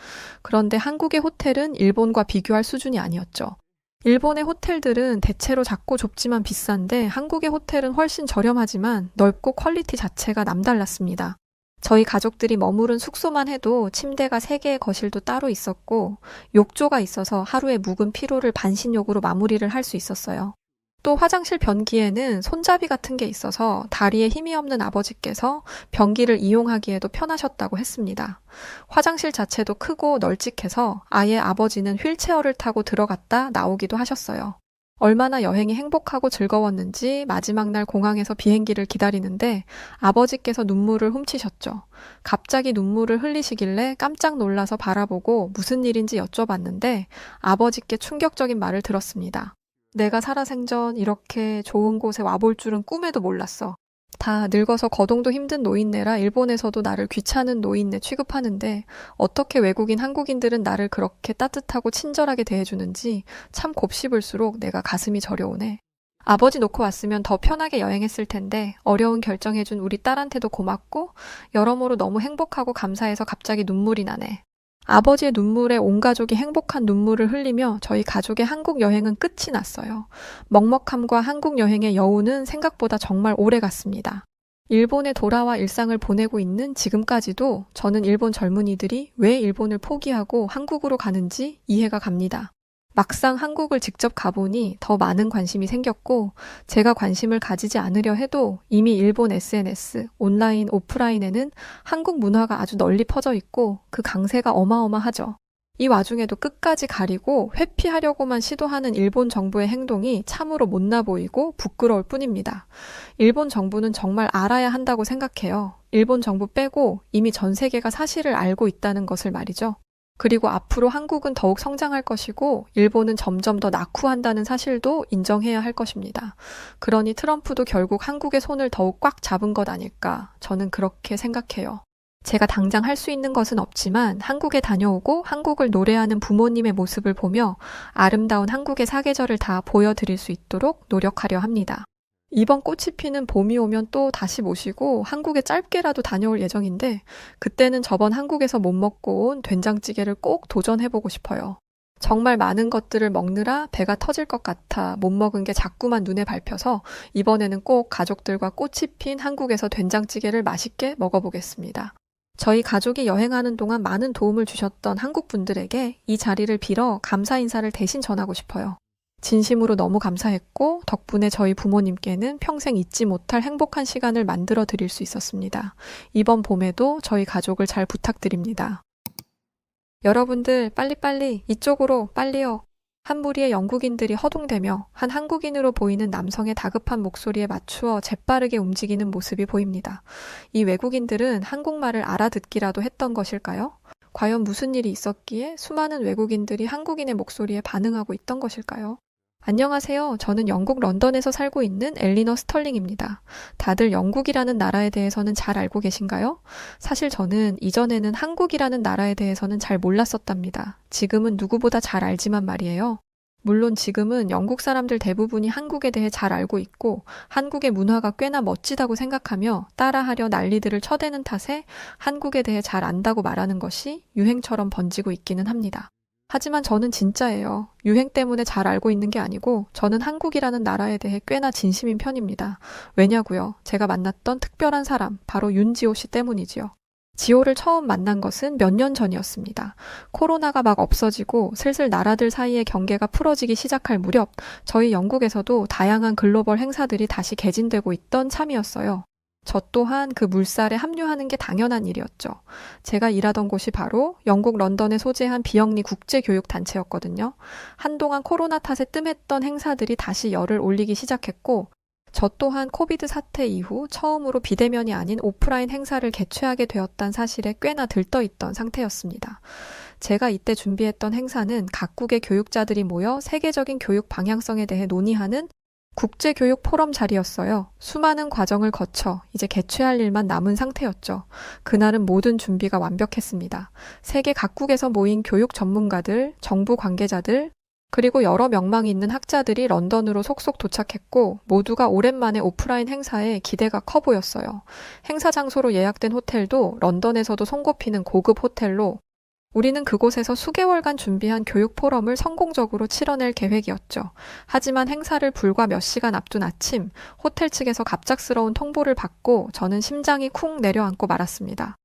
그런데 한국의 호텔은 일본과 비교할 수준이 아니었죠. 일본의 호텔들은 대체로 작고 좁지만 비싼데 한국의 호텔은 훨씬 저렴하지만 넓고 퀄리티 자체가 남달랐습니다. 저희 가족들이 머무른 숙소만 해도 침대가 3개의 거실도 따로 있었고 욕조가 있어서 하루의 묵은 피로를 반신욕으로 마무리를 할 수 있었어요. 또 화장실 변기에는 손잡이 같은 게 있어서 다리에 힘이 없는 아버지께서 변기를 이용하기에도 편하셨다고 했습니다. 화장실 자체도 크고 널찍해서 아예 아버지는 휠체어를 타고 들어갔다 나오기도 하셨어요. 얼마나 여행이 행복하고 즐거웠는지 마지막 날 공항에서 비행기를 기다리는데 아버지께서 눈물을 훔치셨죠. 갑자기 눈물을 흘리시길래 깜짝 놀라서 바라보고 무슨 일인지 여쭤봤는데 아버지께 충격적인 말을 들었습니다. 내가 살아생전 이렇게 좋은 곳에 와볼 줄은 꿈에도 몰랐어. 다 늙어서 거동도 힘든 노인네라 일본에서도 나를 귀찮은 노인네 취급하는데 어떻게 외국인 한국인들은 나를 그렇게 따뜻하고 친절하게 대해주는지 참 곱씹을수록 내가 가슴이 저려오네. 아버지 놓고 왔으면 더 편하게 여행했을 텐데 어려운 결정해준 우리 딸한테도 고맙고 여러모로 너무 행복하고 감사해서 갑자기 눈물이 나네. 아버지의 눈물에 온 가족이 행복한 눈물을 흘리며 저희 가족의 한국 여행은 끝이 났어요. 먹먹함과 한국 여행의 여운은 생각보다 정말 오래 갔습니다. 일본에 돌아와 일상을 보내고 있는 지금까지도 저는 일본 젊은이들이 왜 일본을 포기하고 한국으로 가는지 이해가 갑니다. 막상 한국을 직접 가보니 더 많은 관심이 생겼고 제가 관심을 가지지 않으려 해도 이미 일본 SNS, 온라인, 오프라인에는 한국 문화가 아주 널리 퍼져 있고 그 강세가 어마어마하죠. 이 와중에도 끝까지 가리고 회피하려고만 시도하는 일본 정부의 행동이 참으로 못나 보이고 부끄러울 뿐입니다. 일본 정부는 정말 알아야 한다고 생각해요. 일본 정부 빼고 이미 전 세계가 사실을 알고 있다는 것을 말이죠. 그리고 앞으로 한국은 더욱 성장할 것이고 일본은 점점 더 낙후한다는 사실도 인정해야 할 것입니다. 그러니 트럼프도 결국 한국의 손을 더욱 꽉 잡은 것 아닐까 저는 그렇게 생각해요. 제가 당장 할 수 있는 것은 없지만 한국에 다녀오고 한국을 노래하는 부모님의 모습을 보며 아름다운 한국의 사계절을 다 보여드릴 수 있도록 노력하려 합니다. 이번 꽃이 피는 봄이 오면 또 다시 모시고 한국에 짧게라도 다녀올 예정인데 그때는 저번 한국에서 못 먹고 온 된장찌개를 꼭 도전해보고 싶어요. 정말 많은 것들을 먹느라 배가 터질 것 같아 못 먹은 게 자꾸만 눈에 밟혀서 이번에는 꼭 가족들과 꽃이 핀 한국에서 된장찌개를 맛있게 먹어보겠습니다. 저희 가족이 여행하는 동안 많은 도움을 주셨던 한국 분들에게 이 자리를 빌어 감사 인사를 대신 전하고 싶어요. 진심으로 너무 감사했고 덕분에 저희 부모님께는 평생 잊지 못할 행복한 시간을 만들어 드릴 수 있었습니다. 이번 봄에도 저희 가족을 잘 부탁드립니다. 여러분들 빨리빨리 이쪽으로 빨리요. 한 무리의 영국인들이 허둥대며 한 한국인으로 보이는 남성의 다급한 목소리에 맞추어 재빠르게 움직이는 모습이 보입니다. 이 외국인들은 한국말을 알아듣기라도 했던 것일까요? 과연 무슨 일이 있었기에 수많은 외국인들이 한국인의 목소리에 반응하고 있던 것일까요? 안녕하세요. 저는 영국 런던에서 살고 있는 엘리너 스털링입니다. 다들 영국이라는 나라에 대해서는 잘 알고 계신가요? 사실 저는 이전에는 한국이라는 나라에 대해서는 잘 몰랐었답니다. 지금은 누구보다 잘 알지만 말이에요. 물론 지금은 영국 사람들 대부분이 한국에 대해 잘 알고 있고 한국의 문화가 꽤나 멋지다고 생각하며 따라하려 난리들을 쳐대는 탓에 한국에 대해 잘 안다고 말하는 것이 유행처럼 번지고 있기는 합니다. 하지만 저는 진짜예요. 유행 때문에 잘 알고 있는 게 아니고 저는 한국이라는 나라에 대해 꽤나 진심인 편입니다. 왜냐고요? 제가 만났던 특별한 사람, 바로 윤지호 씨 때문이지요. 지호를 처음 만난 것은 몇 년 전이었습니다. 코로나가 막 없어지고 슬슬 나라들 사이의 경계가 풀어지기 시작할 무렵 저희 영국에서도 다양한 글로벌 행사들이 다시 개진되고 있던 참이었어요. 저 또한 그 물살에 합류하는 게 당연한 일이었죠. 제가 일하던 곳이 바로 영국 런던에 소재한 비영리 국제교육단체였거든요. 한동안 코로나 탓에 뜸했던 행사들이 다시 열을 올리기 시작했고 저 또한 코비드 사태 이후 처음으로 비대면이 아닌 오프라인 행사를 개최하게 되었다는 사실에 꽤나 들떠있던 상태였습니다. 제가 이때 준비했던 행사는 각국의 교육자들이 모여 세계적인 교육 방향성에 대해 논의하는 국제교육 포럼 자리였어요. 수많은 과정을 거쳐 이제 개최할 일만 남은 상태였죠. 그날은 모든 준비가 완벽했습니다. 세계 각국에서 모인 교육 전문가들, 정부 관계자들, 그리고 여러 명망이 있는 학자들이 런던으로 속속 도착했고 모두가 오랜만에 오프라인 행사에 기대가 커 보였어요. 행사 장소로 예약된 호텔도 런던에서도 손꼽히는 고급 호텔로 우리는 그곳에서 수개월간 준비한 교육 포럼을 성공적으로 치러낼 계획이었죠. 하지만 행사를 불과 몇 시간 앞둔 아침, 호텔 측에서 갑작스러운 통보를 받고 저는 심장이 쿵 내려앉고 말았습니다.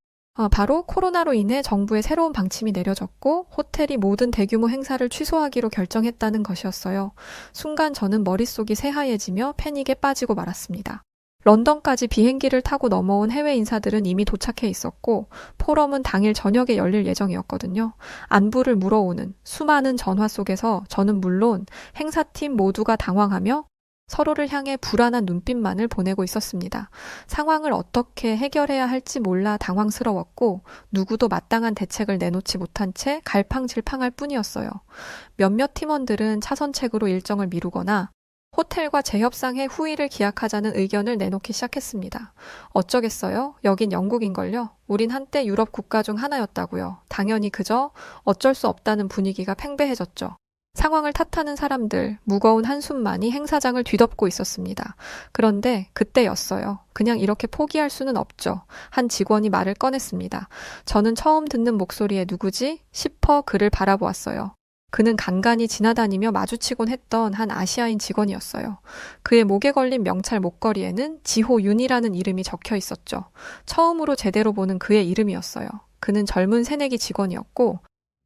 바로 코로나로 인해 정부의 새로운 방침이 내려졌고 호텔이 모든 대규모 행사를 취소하기로 결정했다는 것이었어요. 순간 저는 머릿속이 새하얘지며 패닉에 빠지고 말았습니다. 런던까지 비행기를 타고 넘어온 해외 인사들은 이미 도착해 있었고 포럼은 당일 저녁에 열릴 예정이었거든요. 안부를 물어오는 수많은 전화 속에서 저는 물론 행사팀 모두가 당황하며 서로를 향해 불안한 눈빛만을 보내고 있었습니다. 상황을 어떻게 해결해야 할지 몰라 당황스러웠고 누구도 마땅한 대책을 내놓지 못한 채 갈팡질팡할 뿐이었어요. 몇몇 팀원들은 차선책으로 일정을 미루거나 호텔과 재협상해 후일을 기약하자는 의견을 내놓기 시작했습니다. 어쩌겠어요? 여긴 영국인걸요? 우린 한때 유럽 국가 중 하나였다고요. 당연히 그저 어쩔 수 없다는 분위기가 팽배해졌죠. 상황을 탓하는 사람들, 무거운 한숨만이 행사장을 뒤덮고 있었습니다. 그런데 그때였어요. 그냥 이렇게 포기할 수는 없죠. 한 직원이 말을 꺼냈습니다. 저는 처음 듣는 목소리에 누구지? 싶어 그를 바라보았어요. 그는 간간히 지나다니며 마주치곤 했던 한 아시아인 직원이었어요. 그의 목에 걸린 명찰 목걸이에는 지호윤이라는 이름이 적혀 있었죠. 처음으로 제대로 보는 그의 이름이었어요. 그는 젊은 새내기 직원이었고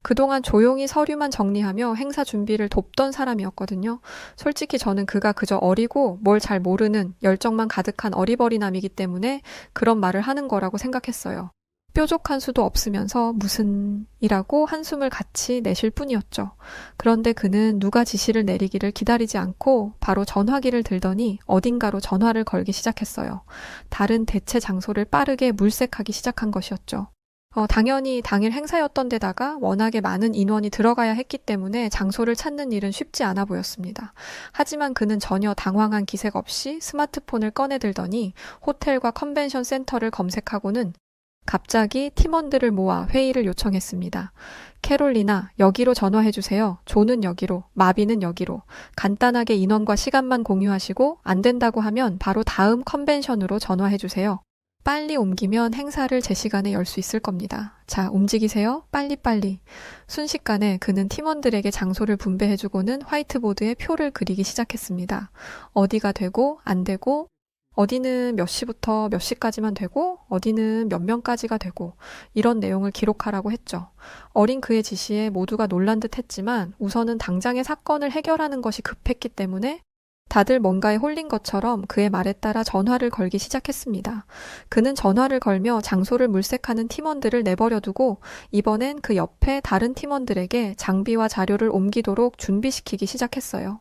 그동안 조용히 서류만 정리하며 행사 준비를 돕던 사람이었거든요. 솔직히 저는 그가 그저 어리고 뭘 잘 모르는 열정만 가득한 어리버리남이기 때문에 그런 말을 하는 거라고 생각했어요. 뾰족한 수도 없으면서 무슨 이라고 한숨을 같이 내쉴 뿐이었죠. 그런데 그는 누가 지시를 내리기를 기다리지 않고 바로 전화기를 들더니 어딘가로 전화를 걸기 시작했어요. 다른 대체 장소를 빠르게 물색하기 시작한 것이었죠. 당연히 당일 행사였던 데다가 워낙에 많은 인원이 들어가야 했기 때문에 장소를 찾는 일은 쉽지 않아 보였습니다. 하지만 그는 전혀 당황한 기색 없이 스마트폰을 꺼내들더니 호텔과 컨벤션 센터를 검색하고는 갑자기 팀원들을 모아 회의를 요청했습니다. 캐롤리나, 여기로 전화해주세요. 조는 여기로, 마비는 여기로. 간단하게 인원과 시간만 공유하시고 안 된다고 하면 바로 다음 컨벤션으로 전화해주세요. 빨리 옮기면 행사를 제 시간에 열 수 있을 겁니다. 자, 움직이세요. 빨리빨리. 순식간에 그는 팀원들에게 장소를 분배해주고는 화이트보드에 표를 그리기 시작했습니다. 어디가 되고 안 되고 어디는 몇 시부터 몇 시까지만 되고 어디는 몇 명까지가 되고 이런 내용을 기록하라고 했죠. 어린 그의 지시에 모두가 놀란 듯 했지만 우선은 당장의 사건을 해결하는 것이 급했기 때문에 다들 뭔가에 홀린 것처럼 그의 말에 따라 전화를 걸기 시작했습니다. 그는 전화를 걸며 장소를 물색하는 팀원들을 내버려두고 이번엔 그 옆에 다른 팀원들에게 장비와 자료를 옮기도록 준비시키기 시작했어요.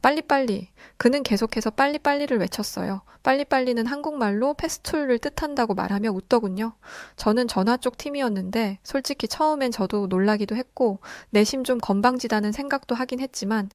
빨리빨리. 그는 계속해서 빨리빨리를 외쳤어요. 빨리빨리는 한국말로 패스툴을 뜻한다고 말하며 웃더군요. 저는 전화 쪽 팀이었는데 솔직히 처음엔 저도 놀라기도 했고 내심 좀 건방지다는 생각도 하긴 했지만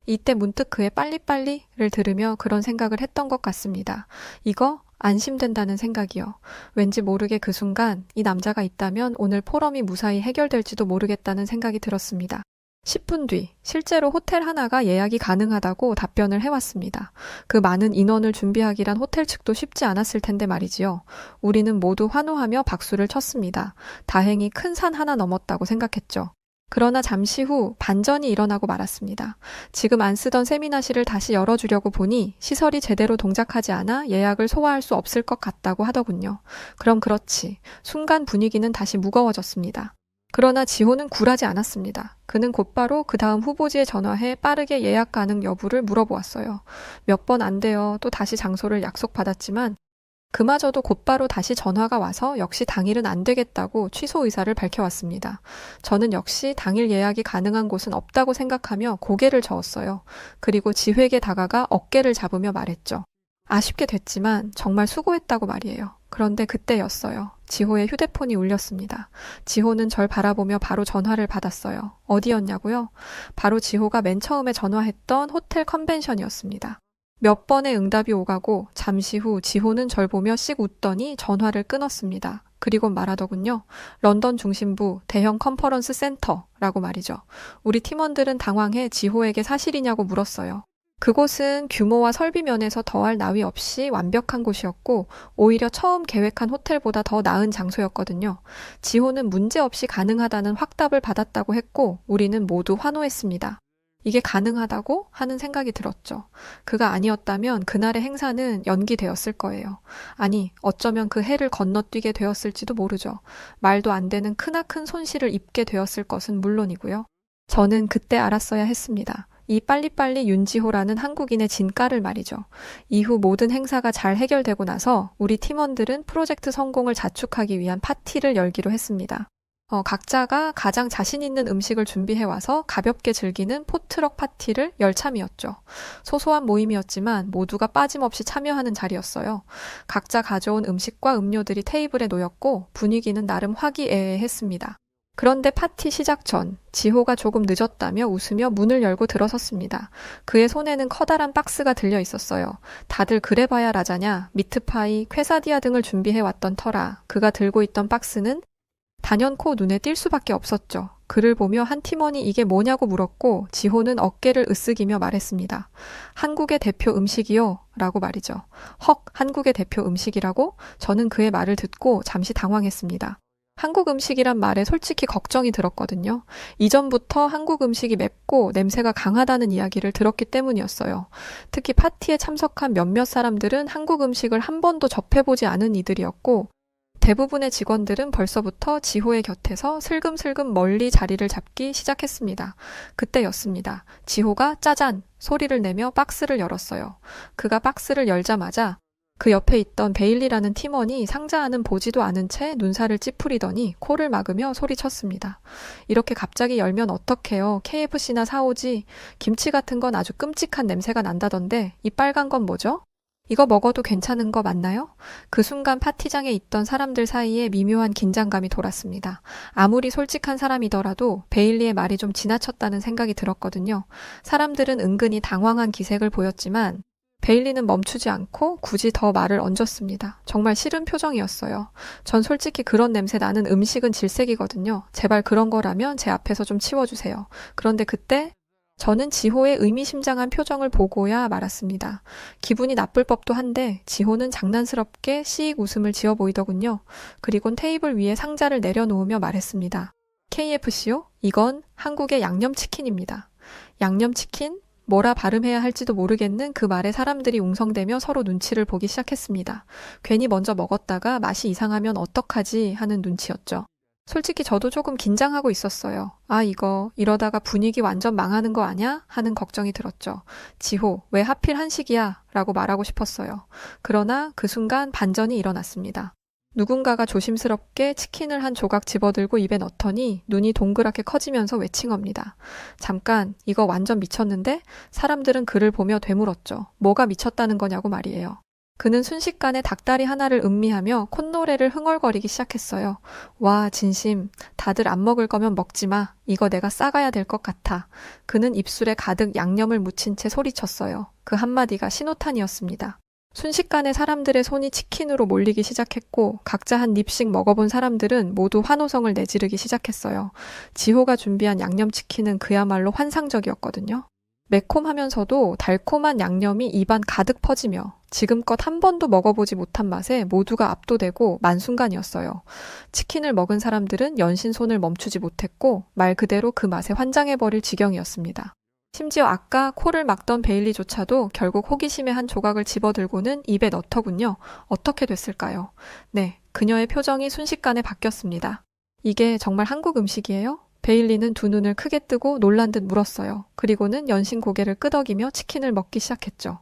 이때 문득 그의 빨리빨리를 들으며 그런 생각을 했던 것 같습니다. 이거 안심된다는 생각이요. 왠지 모르게 그 순간 이 남자가 있다면 오늘 포럼이 무사히 해결될지도 모르겠다는 생각이 들었습니다. 10분 뒤 실제로 호텔 하나가 예약이 가능하다고 답변을 해왔습니다. 그 많은 인원을 준비하기란 호텔 측도 쉽지 않았을 텐데 말이지요. 우리는 모두 환호하며 박수를 쳤습니다. 다행히 큰 산 하나 넘었다고 생각했죠. 그러나 잠시 후 반전이 일어나고 말았습니다. 지금 안 쓰던 세미나실을 다시 열어주려고 보니 시설이 제대로 동작하지 않아 예약을 소화할 수 없을 것 같다고 하더군요. 그럼 그렇지. 순간 분위기는 다시 무거워졌습니다. 그러나 지호는 굴하지 않았습니다. 그는 곧바로 그 다음 후보지에 전화해 빠르게 예약 가능 여부를 물어보았어요. 몇 번 안 돼요. 또 다시 장소를 약속받았지만 그마저도 곧바로 다시 전화가 와서 역시 당일은 안 되겠다고 취소 의사를 밝혀왔습니다. 저는 역시 당일 예약이 가능한 곳은 없다고 생각하며 고개를 저었어요. 그리고 지회에게 다가가 어깨를 잡으며 말했죠. 아쉽게 됐지만 정말 수고했다고 말이에요. 그런데 그때였어요. 지호의 휴대폰이 울렸습니다. 지호는 절 바라보며 바로 전화를 받았어요. 어디였냐고요? 바로 지호가 맨 처음에 전화했던 호텔 컨벤션이었습니다. 몇 번의 응답이 오가고 잠시 후 지호는 절 보며 씩 웃더니 전화를 끊었습니다. 그리고 말하더군요. 런던 중심부 대형 컨퍼런스 센터라고 말이죠. 우리 팀원들은 당황해 지호에게 사실이냐고 물었어요. 그곳은 규모와 설비 면에서 더할 나위 없이 완벽한 곳이었고 오히려 처음 계획한 호텔보다 더 나은 장소였거든요. 지호는 문제없이 가능하다는 확답을 받았다고 했고 우리는 모두 환호했습니다. 이게 가능하다고 하는 생각이 들었죠. 그가 아니었다면 그날의 행사는 연기되었을 거예요. 아니, 어쩌면 그 해를 건너뛰게 되었을지도 모르죠. 말도 안 되는 크나큰 손실을 입게 되었을 것은 물론이고요. 저는 그때 알았어야 했습니다. 이 빨리빨리 윤지호라는 한국인의 진가를 말이죠. 이후 모든 행사가 잘 해결되고 나서 우리 팀원들은 프로젝트 성공을 자축하기 위한 파티를 열기로 했습니다. 각자가 가장 자신 있는 음식을 준비해와서 가볍게 즐기는 포트럭 파티를 열참이었죠. 소소한 모임이었지만 모두가 빠짐없이 참여하는 자리였어요. 각자 가져온 음식과 음료들이 테이블에 놓였고 분위기는 나름 화기애애했습니다. 그런데 파티 시작 전 지호가 조금 늦었다며 웃으며 문을 열고 들어섰습니다. 그의 손에는 커다란 박스가 들려 있었어요. 다들 그래봐야 라자냐, 미트파이, 퀘사디아 등을 준비해왔던 터라 그가 들고 있던 박스는 단연코 눈에 띌 수밖에 없었죠. 그를 보며 한 팀원이 이게 뭐냐고 물었고 지호는 어깨를 으쓱이며 말했습니다. 한국의 대표 음식이요? 라고 말이죠. 헉, 한국의 대표 음식이라고? 저는 그의 말을 듣고 잠시 당황했습니다. 한국 음식이란 말에 솔직히 걱정이 들었거든요. 이전부터 한국 음식이 맵고 냄새가 강하다는 이야기를 들었기 때문이었어요. 특히 파티에 참석한 몇몇 사람들은 한국 음식을 한 번도 접해보지 않은 이들이었고 대부분의 직원들은 벌써부터 지호의 곁에서 슬금슬금 멀리 자리를 잡기 시작했습니다. 그때였습니다. 지호가 짜잔 소리를 내며 박스를 열었어요. 그가 박스를 열자마자 그 옆에 있던 베일리라는 팀원이 상자 안은 보지도 않은 채 눈살을 찌푸리더니 코를 막으며 소리쳤습니다. 이렇게 갑자기 열면 어떡해요. KFC나 사오지. 김치 같은 건 아주 끔찍한 냄새가 난다던데 이 빨간 건 뭐죠? 이거 먹어도 괜찮은 거 맞나요? 그 순간 파티장에 있던 사람들 사이에 미묘한 긴장감이 돌았습니다. 아무리 솔직한 사람이더라도 베일리의 말이 좀 지나쳤다는 생각이 들었거든요. 사람들은 은근히 당황한 기색을 보였지만 베일리는 멈추지 않고 굳이 더 말을 얹었습니다. 정말 싫은 표정이었어요. 전 솔직히 그런 냄새 나는 음식은 질색이거든요. 제발 그런 거라면 제 앞에서 좀 치워주세요. 그런데 그때 저는 지호의 의미심장한 표정을 보고야 말았습니다. 기분이 나쁠 법도 한데 지호는 장난스럽게 씩 웃음을 지어 보이더군요. 그리곤 테이블 위에 상자를 내려놓으며 말했습니다. KFC요? 이건 한국의 양념치킨입니다. 양념치킨? 뭐라 발음해야 할지도 모르겠는 그 말에 사람들이 웅성대며 서로 눈치를 보기 시작했습니다. 괜히 먼저 먹었다가 맛이 이상하면 어떡하지 하는 눈치였죠. 솔직히 저도 조금 긴장하고 있었어요. 아, 이러다가 분위기 완전 망하는 거 아냐? 하는 걱정이 들었죠. 지호, 왜 하필 한식이야? 라고 말하고 싶었어요. 그러나 그 순간 반전이 일어났습니다. 누군가가 조심스럽게 치킨을 한 조각 집어들고 입에 넣더니 눈이 동그랗게 커지면서 외칭합니다. 잠깐, 이거 완전 미쳤는데? 사람들은 그를 보며 되물었죠. 뭐가 미쳤다는 거냐고 말이에요. 그는 순식간에 닭다리 하나를 음미하며 콧노래를 흥얼거리기 시작했어요. 와, 진심. 다들 안 먹을 거면 먹지 마. 이거 내가 싸가야 될 것 같아. 그는 입술에 가득 양념을 묻힌 채 소리쳤어요. 그 한마디가 신호탄이었습니다. 순식간에 사람들의 손이 치킨으로 몰리기 시작했고 각자 한 입씩 먹어본 사람들은 모두 환호성을 내지르기 시작했어요. 지호가 준비한 양념치킨은 그야말로 환상적이었거든요. 매콤하면서도 달콤한 양념이 입안 가득 퍼지며 지금껏 한 번도 먹어보지 못한 맛에 모두가 압도되고 만순간이었어요. 치킨을 먹은 사람들은 연신 손을 멈추지 못했고 말 그대로 그 맛에 환장해버릴 지경이었습니다. 심지어 아까 코를 막던 베일리조차도 결국 호기심에 한 조각을 집어들고는 입에 넣더군요. 어떻게 됐을까요? 네, 그녀의 표정이 순식간에 바뀌었습니다. 이게 정말 한국 음식이에요? 베일리는 두 눈을 크게 뜨고 놀란 듯 물었어요. 그리고는 연신 고개를 끄덕이며 치킨을 먹기 시작했죠.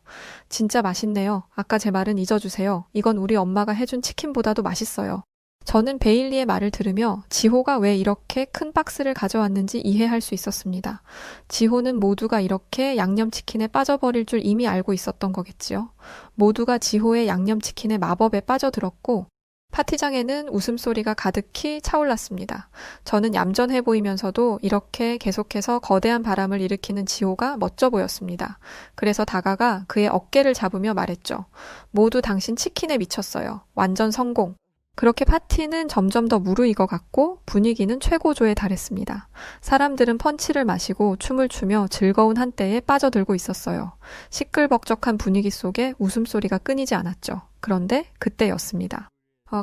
진짜 맛있네요. 아까 제 말은 잊어주세요. 이건 우리 엄마가 해준 치킨보다도 맛있어요. 저는 베일리의 말을 들으며 지호가 왜 이렇게 큰 박스를 가져왔는지 이해할 수 있었습니다. 지호는 모두가 이렇게 양념치킨에 빠져버릴 줄 이미 알고 있었던 거겠지요. 모두가 지호의 양념치킨의 마법에 빠져들었고 파티장에는 웃음소리가 가득히 차올랐습니다. 저는 얌전해 보이면서도 이렇게 계속해서 거대한 바람을 일으키는 지호가 멋져 보였습니다. 그래서 다가가 그의 어깨를 잡으며 말했죠. 모두 당신 치킨에 미쳤어요. 완전 성공. 그렇게 파티는 점점 더 무르익어갔고 분위기는 최고조에 달했습니다. 사람들은 펀치를 마시고 춤을 추며 즐거운 한때에 빠져들고 있었어요. 시끌벅적한 분위기 속에 웃음소리가 끊이지 않았죠. 그런데 그때였습니다.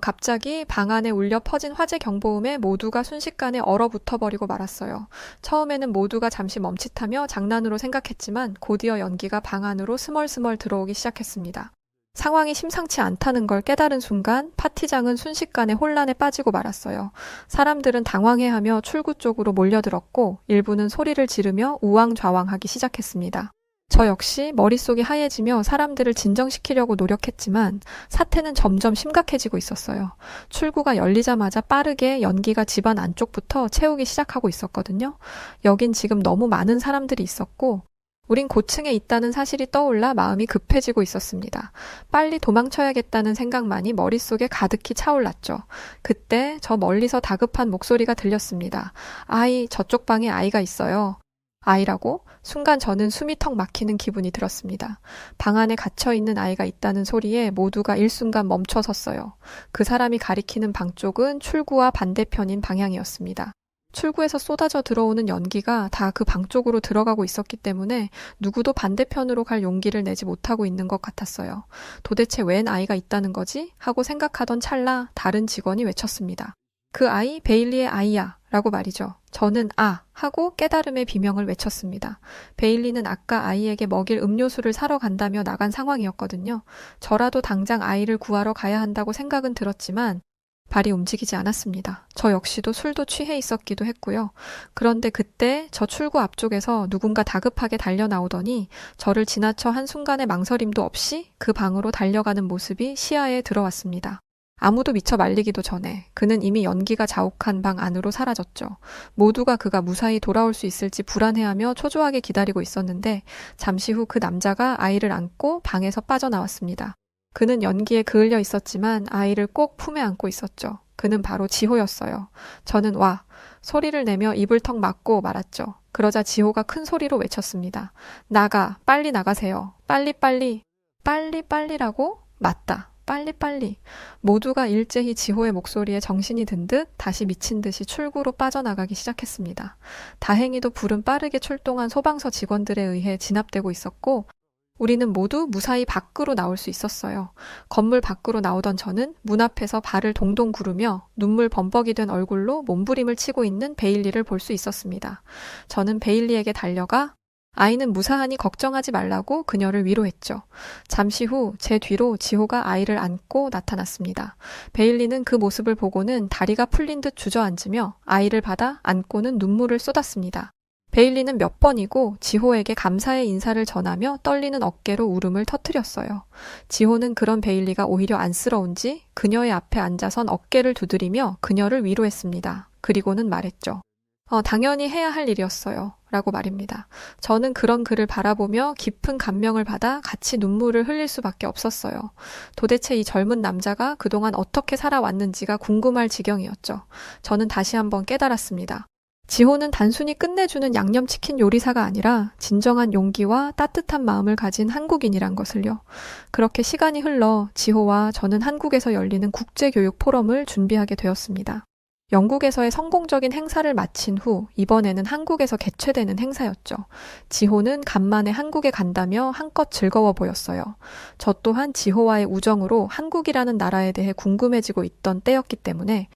갑자기 방 안에 울려 퍼진 화재 경보음에 모두가 순식간에 얼어붙어버리고 말았어요. 처음에는 모두가 잠시 멈칫하며 장난으로 생각했지만 곧이어 연기가 방 안으로 스멀스멀 들어오기 시작했습니다. 상황이 심상치 않다는 걸 깨달은 순간 파티장은 순식간에 혼란에 빠지고 말았어요. 사람들은 당황해하며 출구 쪽으로 몰려들었고 일부는 소리를 지르며 우왕좌왕하기 시작했습니다. 저 역시 머릿속이 하얘지며 사람들을 진정시키려고 노력했지만 사태는 점점 심각해지고 있었어요. 출구가 열리자마자 빠르게 연기가 집안 안쪽부터 채우기 시작하고 있었거든요. 여긴 지금 너무 많은 사람들이 있었고 우린 고층에 있다는 사실이 떠올라 마음이 급해지고 있었습니다. 빨리 도망쳐야겠다는 생각만이 머릿속에 가득히 차올랐죠. 그때 저 멀리서 다급한 목소리가 들렸습니다. 아이, 저쪽 방에 아이가 있어요. 아이라고? 순간 저는 숨이 턱 막히는 기분이 들었습니다. 방 안에 갇혀있는 아이가 있다는 소리에 모두가 일순간 멈춰 섰어요. 그 사람이 가리키는 방 쪽은 출구와 반대편인 방향이었습니다. 출구에서 쏟아져 들어오는 연기가 다 그 방 쪽으로 들어가고 있었기 때문에 누구도 반대편으로 갈 용기를 내지 못하고 있는 것 같았어요. 도대체 웬 아이가 있다는 거지? 하고 생각하던 찰나 다른 직원이 외쳤습니다. 그 아이 베일리의 아이야 라고 말이죠. 저는 하고 깨달음의 비명을 외쳤습니다. 베일리는 아까 아이에게 먹일 음료수를 사러 간다며 나간 상황이었거든요. 저라도 당장 아이를 구하러 가야 한다고 생각은 들었지만 발이 움직이지 않았습니다. 저 역시도 술도 취해 있었기도 했고요. 그런데 그때 저 출구 앞쪽에서 누군가 다급하게 달려나오더니 저를 지나쳐 한순간의 망설임도 없이 그 방으로 달려가는 모습이 시야에 들어왔습니다. 아무도 미처 말리기도 전에 그는 이미 연기가 자욱한 방 안으로 사라졌죠. 모두가 그가 무사히 돌아올 수 있을지 불안해하며 초조하게 기다리고 있었는데 잠시 후 그 남자가 아이를 안고 방에서 빠져나왔습니다. 그는 연기에 그을려 있었지만 아이를 꼭 품에 안고 있었죠. 그는 바로 지호였어요. 저는 소리를 내며 입을 턱 막고 말았죠. 그러자 지호가 큰 소리로 외쳤습니다. 나가, 빨리 나가세요. 빨리빨리. 빨리빨리라고? 맞다. 빨리빨리. 모두가 일제히 지호의 목소리에 정신이 든 듯 다시 미친 듯이 출구로 빠져나가기 시작했습니다. 다행히도 불은 빠르게 출동한 소방서 직원들에 의해 진압되고 있었고 우리는 모두 무사히 밖으로 나올 수 있었어요. 건물 밖으로 나오던 저는 문 앞에서 발을 동동 구르며 눈물 범벅이 된 얼굴로 몸부림을 치고 있는 베일리를 볼 수 있었습니다. 저는 베일리에게 달려가 아이는 무사하니 걱정하지 말라고 그녀를 위로했죠. 잠시 후 제 뒤로 지호가 아이를 안고 나타났습니다. 베일리는 그 모습을 보고는 다리가 풀린 듯 주저앉으며 아이를 받아 안고는 눈물을 쏟았습니다. 베일리는 몇 번이고 지호에게 감사의 인사를 전하며 떨리는 어깨로 울음을 터뜨렸어요. 지호는 그런 베일리가 오히려 안쓰러운지 그녀의 앞에 앉아선 어깨를 두드리며 그녀를 위로했습니다. 그리고는 말했죠. 당연히 해야 할 일이었어요. 라고 말입니다. 저는 그런 그를 바라보며 깊은 감명을 받아 같이 눈물을 흘릴 수밖에 없었어요. 도대체 이 젊은 남자가 그동안 어떻게 살아왔는지가 궁금할 지경이었죠. 저는 다시 한번 깨달았습니다. 지호는 단순히 끝내주는 양념치킨 요리사가 아니라 진정한 용기와 따뜻한 마음을 가진 한국인이란 것을요. 그렇게 시간이 흘러 지호와 저는 한국에서 열리는 국제교육 포럼을 준비하게 되었습니다. 영국에서의 성공적인 행사를 마친 후 이번에는 한국에서 개최되는 행사였죠. 지호는 간만에 한국에 간다며 한껏 즐거워 보였어요. 저 또한 지호와의 우정으로 한국이라는 나라에 대해 궁금해지고 있던 때였기 때문에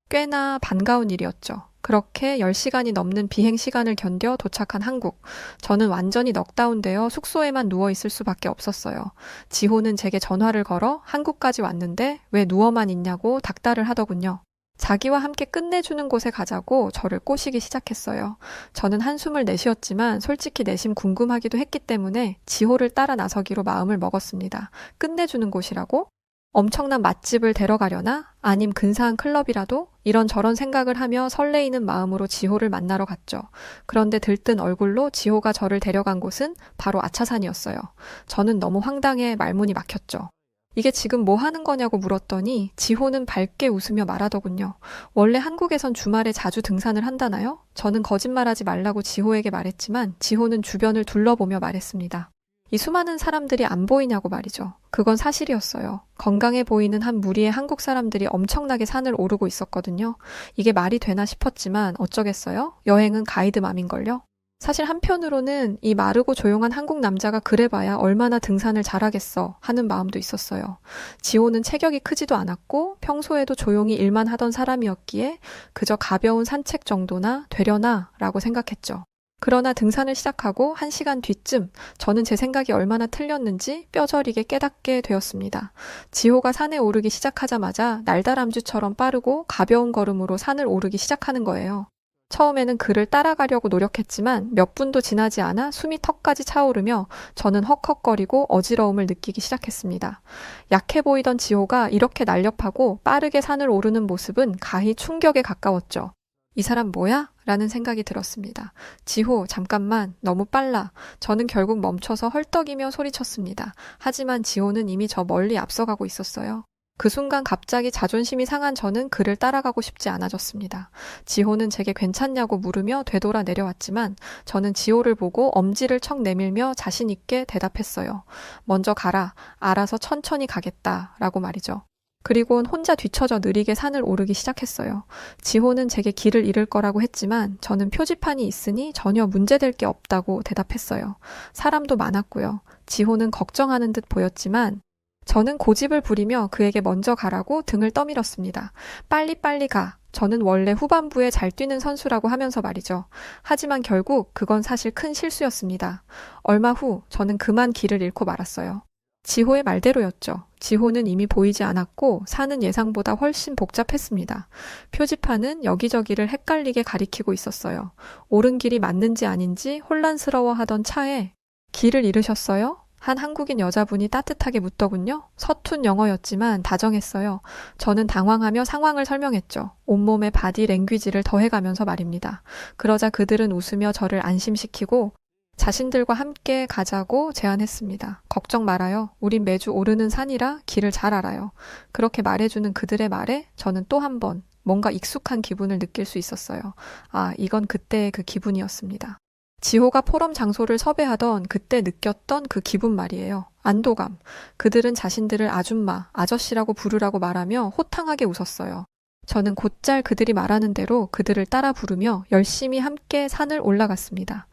꽤나 반가운 일이었죠. 그렇게 10시간이 넘는 비행 시간을 견뎌 도착한 한국. 저는 완전히 넉다운되어 숙소에만 누워있을 수밖에 없었어요. 지호는 제게 전화를 걸어 한국까지 왔는데 왜 누워만 있냐고 닥달을 하더군요. 자기와 함께 끝내주는 곳에 가자고 저를 꼬시기 시작했어요. 저는 한숨을 내쉬었지만 솔직히 내심 궁금하기도 했기 때문에 지호를 따라 나서기로 마음을 먹었습니다. 끝내주는 곳이라고? 엄청난 맛집을 데려가려나? 아님 근사한 클럽이라도? 이런저런 생각을 하며 설레이는 마음으로 지호를 만나러 갔죠. 그런데 들뜬 얼굴로 지호가 저를 데려간 곳은 바로 아차산이었어요. 저는 너무 황당해 말문이 막혔죠. 이게 지금 뭐 하는 거냐고 물었더니 지호는 밝게 웃으며 말하더군요. 원래 한국에선 주말에 자주 등산을 한다나요? 저는 거짓말하지 말라고 지호에게 말했지만 지호는 주변을 둘러보며 말했습니다. 이 수많은 사람들이 안 보이냐고 말이죠. 그건 사실이었어요. 건강해 보이는 한 무리의 한국 사람들이 엄청나게 산을 오르고 있었거든요. 이게 말이 되나 싶었지만 어쩌겠어요? 여행은 가이드맘인걸요? 사실 한편으로는 이 마르고 조용한 한국 남자가 그래봐야 얼마나 등산을 잘하겠어 하는 마음도 있었어요. 지호는 체격이 크지도 않았고 평소에도 조용히 일만 하던 사람이었기에 그저 가벼운 산책 정도나 되려나 라고 생각했죠. 그러나 등산을 시작하고 1시간 뒤쯤 저는 제 생각이 얼마나 틀렸는지 뼈저리게 깨닫게 되었습니다. 지호가 산에 오르기 시작하자마자 날다람쥐처럼 빠르고 가벼운 걸음으로 산을 오르기 시작하는 거예요. 처음에는 그를 따라가려고 노력했지만 몇 분도 지나지 않아 숨이 턱까지 차오르며 저는 헉헉거리고 어지러움을 느끼기 시작했습니다. 약해 보이던 지호가 이렇게 날렵하고 빠르게 산을 오르는 모습은 가히 충격에 가까웠죠. 이 사람 뭐야? 라는 생각이 들었습니다. 지호, 잠깐만, 너무 빨라. 저는 결국 멈춰서 헐떡이며 소리쳤습니다. 하지만 지호는 이미 저 멀리 앞서가고 있었어요. 그 순간 갑자기 자존심이 상한 저는 그를 따라가고 싶지 않아졌습니다. 지호는 제게 괜찮냐고 물으며 되돌아 내려왔지만 저는 지호를 보고 엄지를 척 내밀며 자신 있게 대답했어요. 먼저 가라. 알아서 천천히 가겠다. 라고 말이죠. 그리고는 혼자 뒤처져 느리게 산을 오르기 시작했어요. 지호는 제게 길을 잃을 거라고 했지만 저는 표지판이 있으니 전혀 문제될 게 없다고 대답했어요. 사람도 많았고요. 지호는 걱정하는 듯 보였지만 저는 고집을 부리며 그에게 먼저 가라고 등을 떠밀었습니다. 빨리빨리 가. 저는 원래 후반부에 잘 뛰는 선수라고 하면서 말이죠. 하지만 결국 그건 사실 큰 실수였습니다. 얼마 후 저는 그만 길을 잃고 말았어요. 지호의 말대로였죠. 지호는 이미 보이지 않았고 산은 예상보다 훨씬 복잡했습니다. 표지판은 여기저기를 헷갈리게 가리키고 있었어요. 옳은 길이 맞는지 아닌지 혼란스러워하던 차에 길을 잃으셨어요? 한 한국인 여자분이 따뜻하게 묻더군요. 서툰 영어였지만 다정했어요. 저는 당황하며 상황을 설명했죠. 온몸에 바디 랭귀지를 더해가면서 말입니다. 그러자 그들은 웃으며 저를 안심시키고 자신들과 함께 가자고 제안했습니다. 걱정 말아요. 우린 매주 오르는 산이라 길을 잘 알아요. 그렇게 말해주는 그들의 말에 저는 또 한 번 뭔가 익숙한 기분을 느낄 수 있었어요. 아, 이건 그때의 그 기분이었습니다. 지호가 포럼 장소를 섭외하던 그때 느꼈던 그 기분 말이에요. 안도감. 그들은 자신들을 아줌마, 아저씨라고 부르라고 말하며 호탕하게 웃었어요. 저는 곧잘 그들이 말하는 대로 그들을 따라 부르며 열심히 함께 산을 올라갔습니다.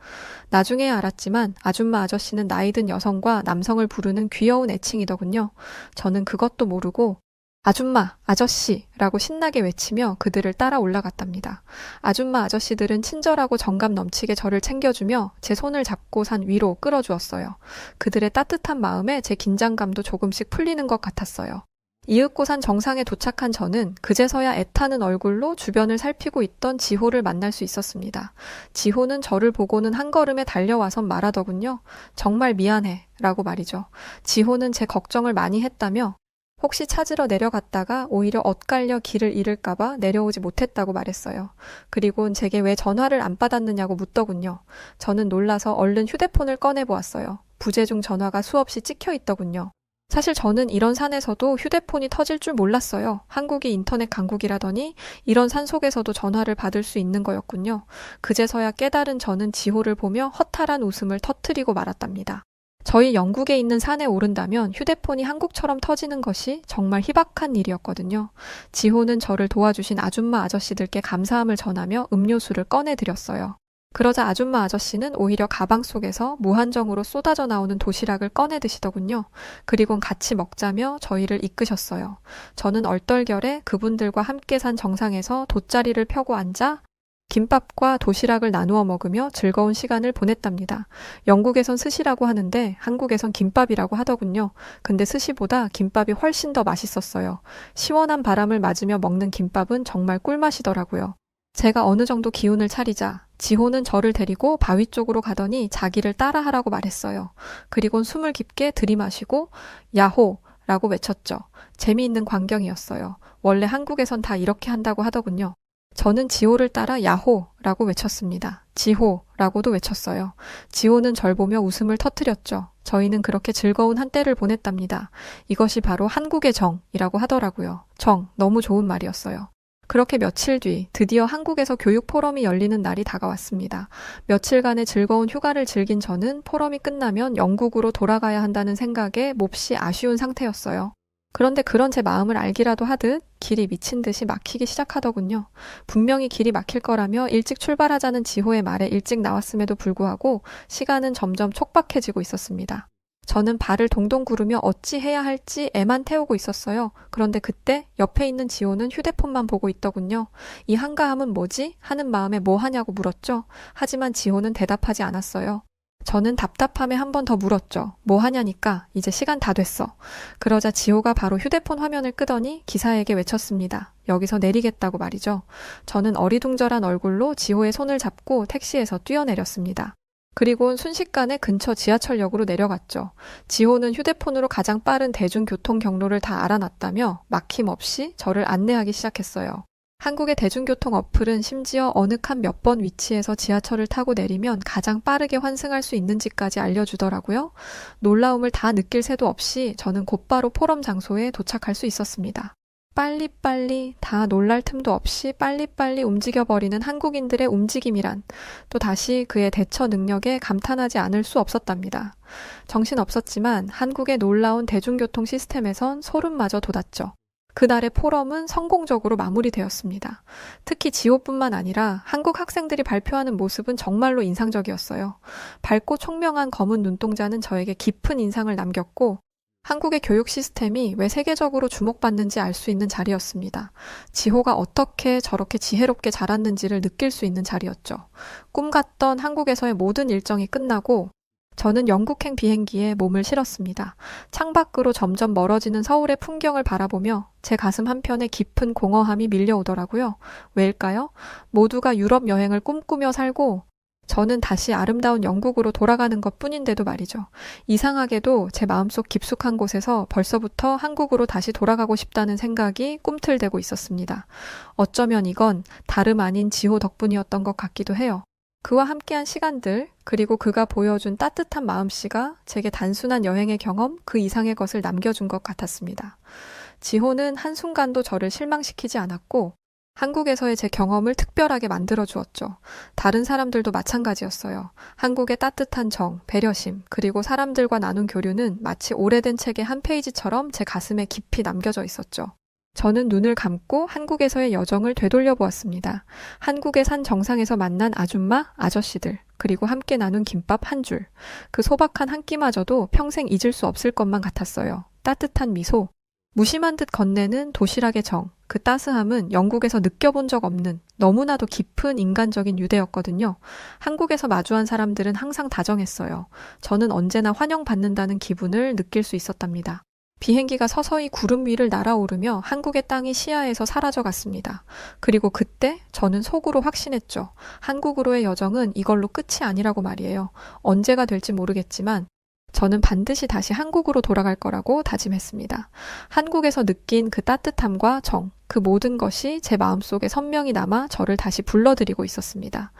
나중에 알았지만 아줌마 아저씨는 나이든 여성과 남성을 부르는 귀여운 애칭이더군요. 저는 그것도 모르고 아줌마, 아저씨라고 신나게 외치며 그들을 따라 올라갔답니다. 아줌마 아저씨들은 친절하고 정감 넘치게 저를 챙겨주며 제 손을 잡고 산 위로 끌어주었어요. 그들의 따뜻한 마음에 제 긴장감도 조금씩 풀리는 것 같았어요. 이윽고산 정상에 도착한 저는 그제서야 애타는 얼굴로 주변을 살피고 있던 지호를 만날 수 있었습니다. 지호는 저를 보고는 한 걸음에 달려와선 말하더군요. 정말 미안해 라고 말이죠. 지호는 제 걱정을 많이 했다며 혹시 찾으러 내려갔다가 오히려 엇갈려 길을 잃을까봐 내려오지 못했다고 말했어요. 그리곤 제게 왜 전화를 안 받았느냐고 묻더군요. 저는 놀라서 얼른 휴대폰을 꺼내보았어요. 부재 중 전화가 수없이 찍혀 있더군요. 사실 저는 이런 산에서도 휴대폰이 터질 줄 몰랐어요. 한국이 인터넷 강국이라더니 이런 산 속에서도 전화를 받을 수 있는 거였군요. 그제서야 깨달은 저는 지호를 보며 허탈한 웃음을 터뜨리고 말았답니다. 저희 영국에 있는 산에 오른다면 휴대폰이 한국처럼 터지는 것이 정말 희박한 일이었거든요. 지호는 저를 도와주신 아줌마 아저씨들께 감사함을 전하며 음료수를 꺼내드렸어요. 그러자 아줌마 아저씨는 오히려 가방 속에서 무한정으로 쏟아져 나오는 도시락을 꺼내 드시더군요. 그리곤 같이 먹자며 저희를 이끄셨어요. 저는 얼떨결에 그분들과 함께 산 정상에서 돗자리를 펴고 앉아 김밥과 도시락을 나누어 먹으며 즐거운 시간을 보냈답니다. 영국에선 스시라고 하는데 한국에선 김밥이라고 하더군요. 근데 스시보다 김밥이 훨씬 더 맛있었어요. 시원한 바람을 맞으며 먹는 김밥은 정말 꿀맛이더라고요. 제가 어느 정도 기운을 차리자 지호는 저를 데리고 바위 쪽으로 가더니 자기를 따라하라고 말했어요. 그리곤 숨을 깊게 들이마시고 야호! 라고 외쳤죠. 재미있는 광경이었어요. 원래 한국에선 다 이렇게 한다고 하더군요. 저는 지호를 따라 야호라고 외쳤습니다. 지호라고도 외쳤어요. 지호는 절 보며 웃음을 터뜨렸죠. 저희는 그렇게 즐거운 한때를 보냈답니다. 이것이 바로 한국의 정이라고 하더라고요. 정, 너무 좋은 말이었어요. 그렇게 며칠 뒤 드디어 한국에서 교육 포럼이 열리는 날이 다가왔습니다. 며칠간의 즐거운 휴가를 즐긴 저는 포럼이 끝나면 영국으로 돌아가야 한다는 생각에 몹시 아쉬운 상태였어요. 그런데 그런 제 마음을 알기라도 하듯 길이 미친 듯이 막히기 시작하더군요. 분명히 길이 막힐 거라며 일찍 출발하자는 지호의 말에 일찍 나왔음에도 불구하고 시간은 점점 촉박해지고 있었습니다. 저는 발을 동동 구르며 어찌 해야 할지 애만 태우고 있었어요. 그런데 그때 옆에 있는 지호는 휴대폰만 보고 있더군요. 이 한가함은 뭐지? 하는 마음에 뭐 하냐고 물었죠. 하지만 지호는 대답하지 않았어요. 저는 답답함에 한 번 더 물었죠. 뭐 하냐니까 이제 시간 다 됐어. 그러자 지호가 바로 휴대폰 화면을 끄더니 기사에게 외쳤습니다. 여기서 내리겠다고 말이죠. 저는 어리둥절한 얼굴로 지호의 손을 잡고 택시에서 뛰어내렸습니다. 그리고는 순식간에 근처 지하철역으로 내려갔죠. 지호는 휴대폰으로 가장 빠른 대중교통 경로를 다 알아놨다며 막힘없이 저를 안내하기 시작했어요. 한국의 대중교통 어플은 심지어 어느 칸 몇 번 위치에서 지하철을 타고 내리면 가장 빠르게 환승할 수 있는지까지 알려주더라고요. 놀라움을 다 느낄 새도 없이 저는 곧바로 포럼 장소에 도착할 수 있었습니다. 빨리빨리 다 놀랄 틈도 없이 빨리빨리 움직여버리는 한국인들의 움직임이란 또 다시 그의 대처 능력에 감탄하지 않을 수 없었답니다. 정신없었지만 한국의 놀라운 대중교통 시스템에선 소름마저 돋았죠. 그날의 포럼은 성공적으로 마무리되었습니다. 특히 지호뿐만 아니라 한국 학생들이 발표하는 모습은 정말로 인상적이었어요. 밝고 총명한 검은 눈동자는 저에게 깊은 인상을 남겼고 한국의 교육 시스템이 왜 세계적으로 주목받는지 알 수 있는 자리였습니다. 지호가 어떻게 저렇게 지혜롭게 자랐는지를 느낄 수 있는 자리였죠. 꿈 같던 한국에서의 모든 일정이 끝나고 저는 영국행 비행기에 몸을 실었습니다. 창밖으로 점점 멀어지는 서울의 풍경을 바라보며 제 가슴 한편에 깊은 공허함이 밀려오더라고요. 왜일까요? 모두가 유럽 여행을 꿈꾸며 살고 저는 다시 아름다운 영국으로 돌아가는 것뿐인데도 말이죠. 이상하게도 제 마음속 깊숙한 곳에서 벌써부터 한국으로 다시 돌아가고 싶다는 생각이 꿈틀대고 있었습니다. 어쩌면 이건 다름 아닌 지호 덕분이었던 것 같기도 해요. 그와 함께한 시간들, 그리고 그가 보여준 따뜻한 마음씨가 제게 단순한 여행의 경험 그 이상의 것을 남겨준 것 같았습니다. 지호는 한순간도 저를 실망시키지 않았고 한국에서의 제 경험을 특별하게 만들어 주었죠. 다른 사람들도 마찬가지였어요. 한국의 따뜻한 정, 배려심, 그리고 사람들과 나눈 교류는 마치 오래된 책의 한 페이지처럼 제 가슴에 깊이 남겨져 있었죠. 저는 눈을 감고 한국에서의 여정을 되돌려 보았습니다. 한국의 산 정상에서 만난 아줌마, 아저씨들, 그리고 함께 나눈 김밥 한 줄. 그 소박한 한 끼마저도 평생 잊을 수 없을 것만 같았어요. 따뜻한 미소, 무심한 듯 건네는 도시락의 정, 그 따스함은 영국에서 느껴본 적 없는 너무나도 깊은 인간적인 유대였거든요. 한국에서 마주한 사람들은 항상 다정했어요. 저는 언제나 환영받는다는 기분을 느낄 수 있었답니다. 비행기가 서서히 구름 위를 날아오르며 한국의 땅이 시야에서 사라져갔습니다. 그리고 그때 저는 속으로 확신했죠. 한국으로의 여정은 이걸로 끝이 아니라고 말이에요. 언제가 될지 모르겠지만 저는 반드시 다시 한국으로 돌아갈 거라고 다짐했습니다. 한국에서 느낀 그 따뜻함과 정, 그 모든 것이 제 마음속에 선명히 남아 저를 다시 불러들이고 있었습니다.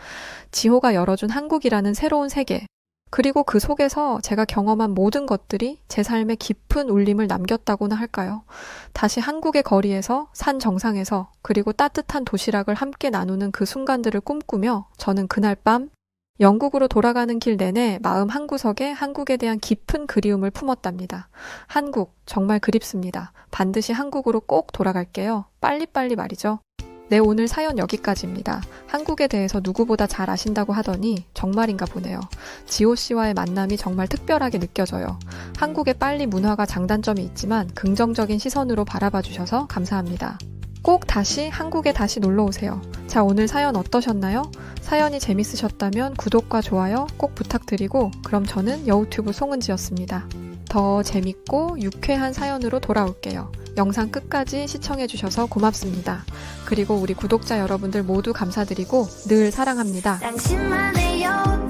지호가 열어준 한국이라는 새로운 세계, 그리고 그 속에서 제가 경험한 모든 것들이 제 삶에 깊은 울림을 남겼다고나 할까요? 다시 한국의 거리에서, 산 정상에서, 그리고 따뜻한 도시락을 함께 나누는 그 순간들을 꿈꾸며 저는 그날 밤 영국으로 돌아가는 길 내내 마음 한구석에 한국에 대한 깊은 그리움을 품었답니다. 한국, 정말 그립습니다. 반드시 한국으로 꼭 돌아갈게요. 빨리빨리 말이죠. 네, 오늘 사연 여기까지입니다. 한국에 대해서 누구보다 잘 아신다고 하더니 정말인가 보네요. 지호 씨와의 만남이 정말 특별하게 느껴져요. 한국의 빨리 문화가 장단점이 있지만 긍정적인 시선으로 바라봐 주셔서 감사합니다. 꼭 다시 한국에 다시 놀러 오세요. 자, 오늘 사연 어떠셨나요? 사연이 재밌으셨다면 구독과 좋아요 꼭 부탁드리고 그럼 저는 여우튜브 송은지였습니다. 더 재밌고 유쾌한 사연으로 돌아올게요. 영상 끝까지 시청해주셔서 고맙습니다. 그리고 우리 구독자 여러분들 모두 감사드리고 늘 사랑합니다. 당신만의 여우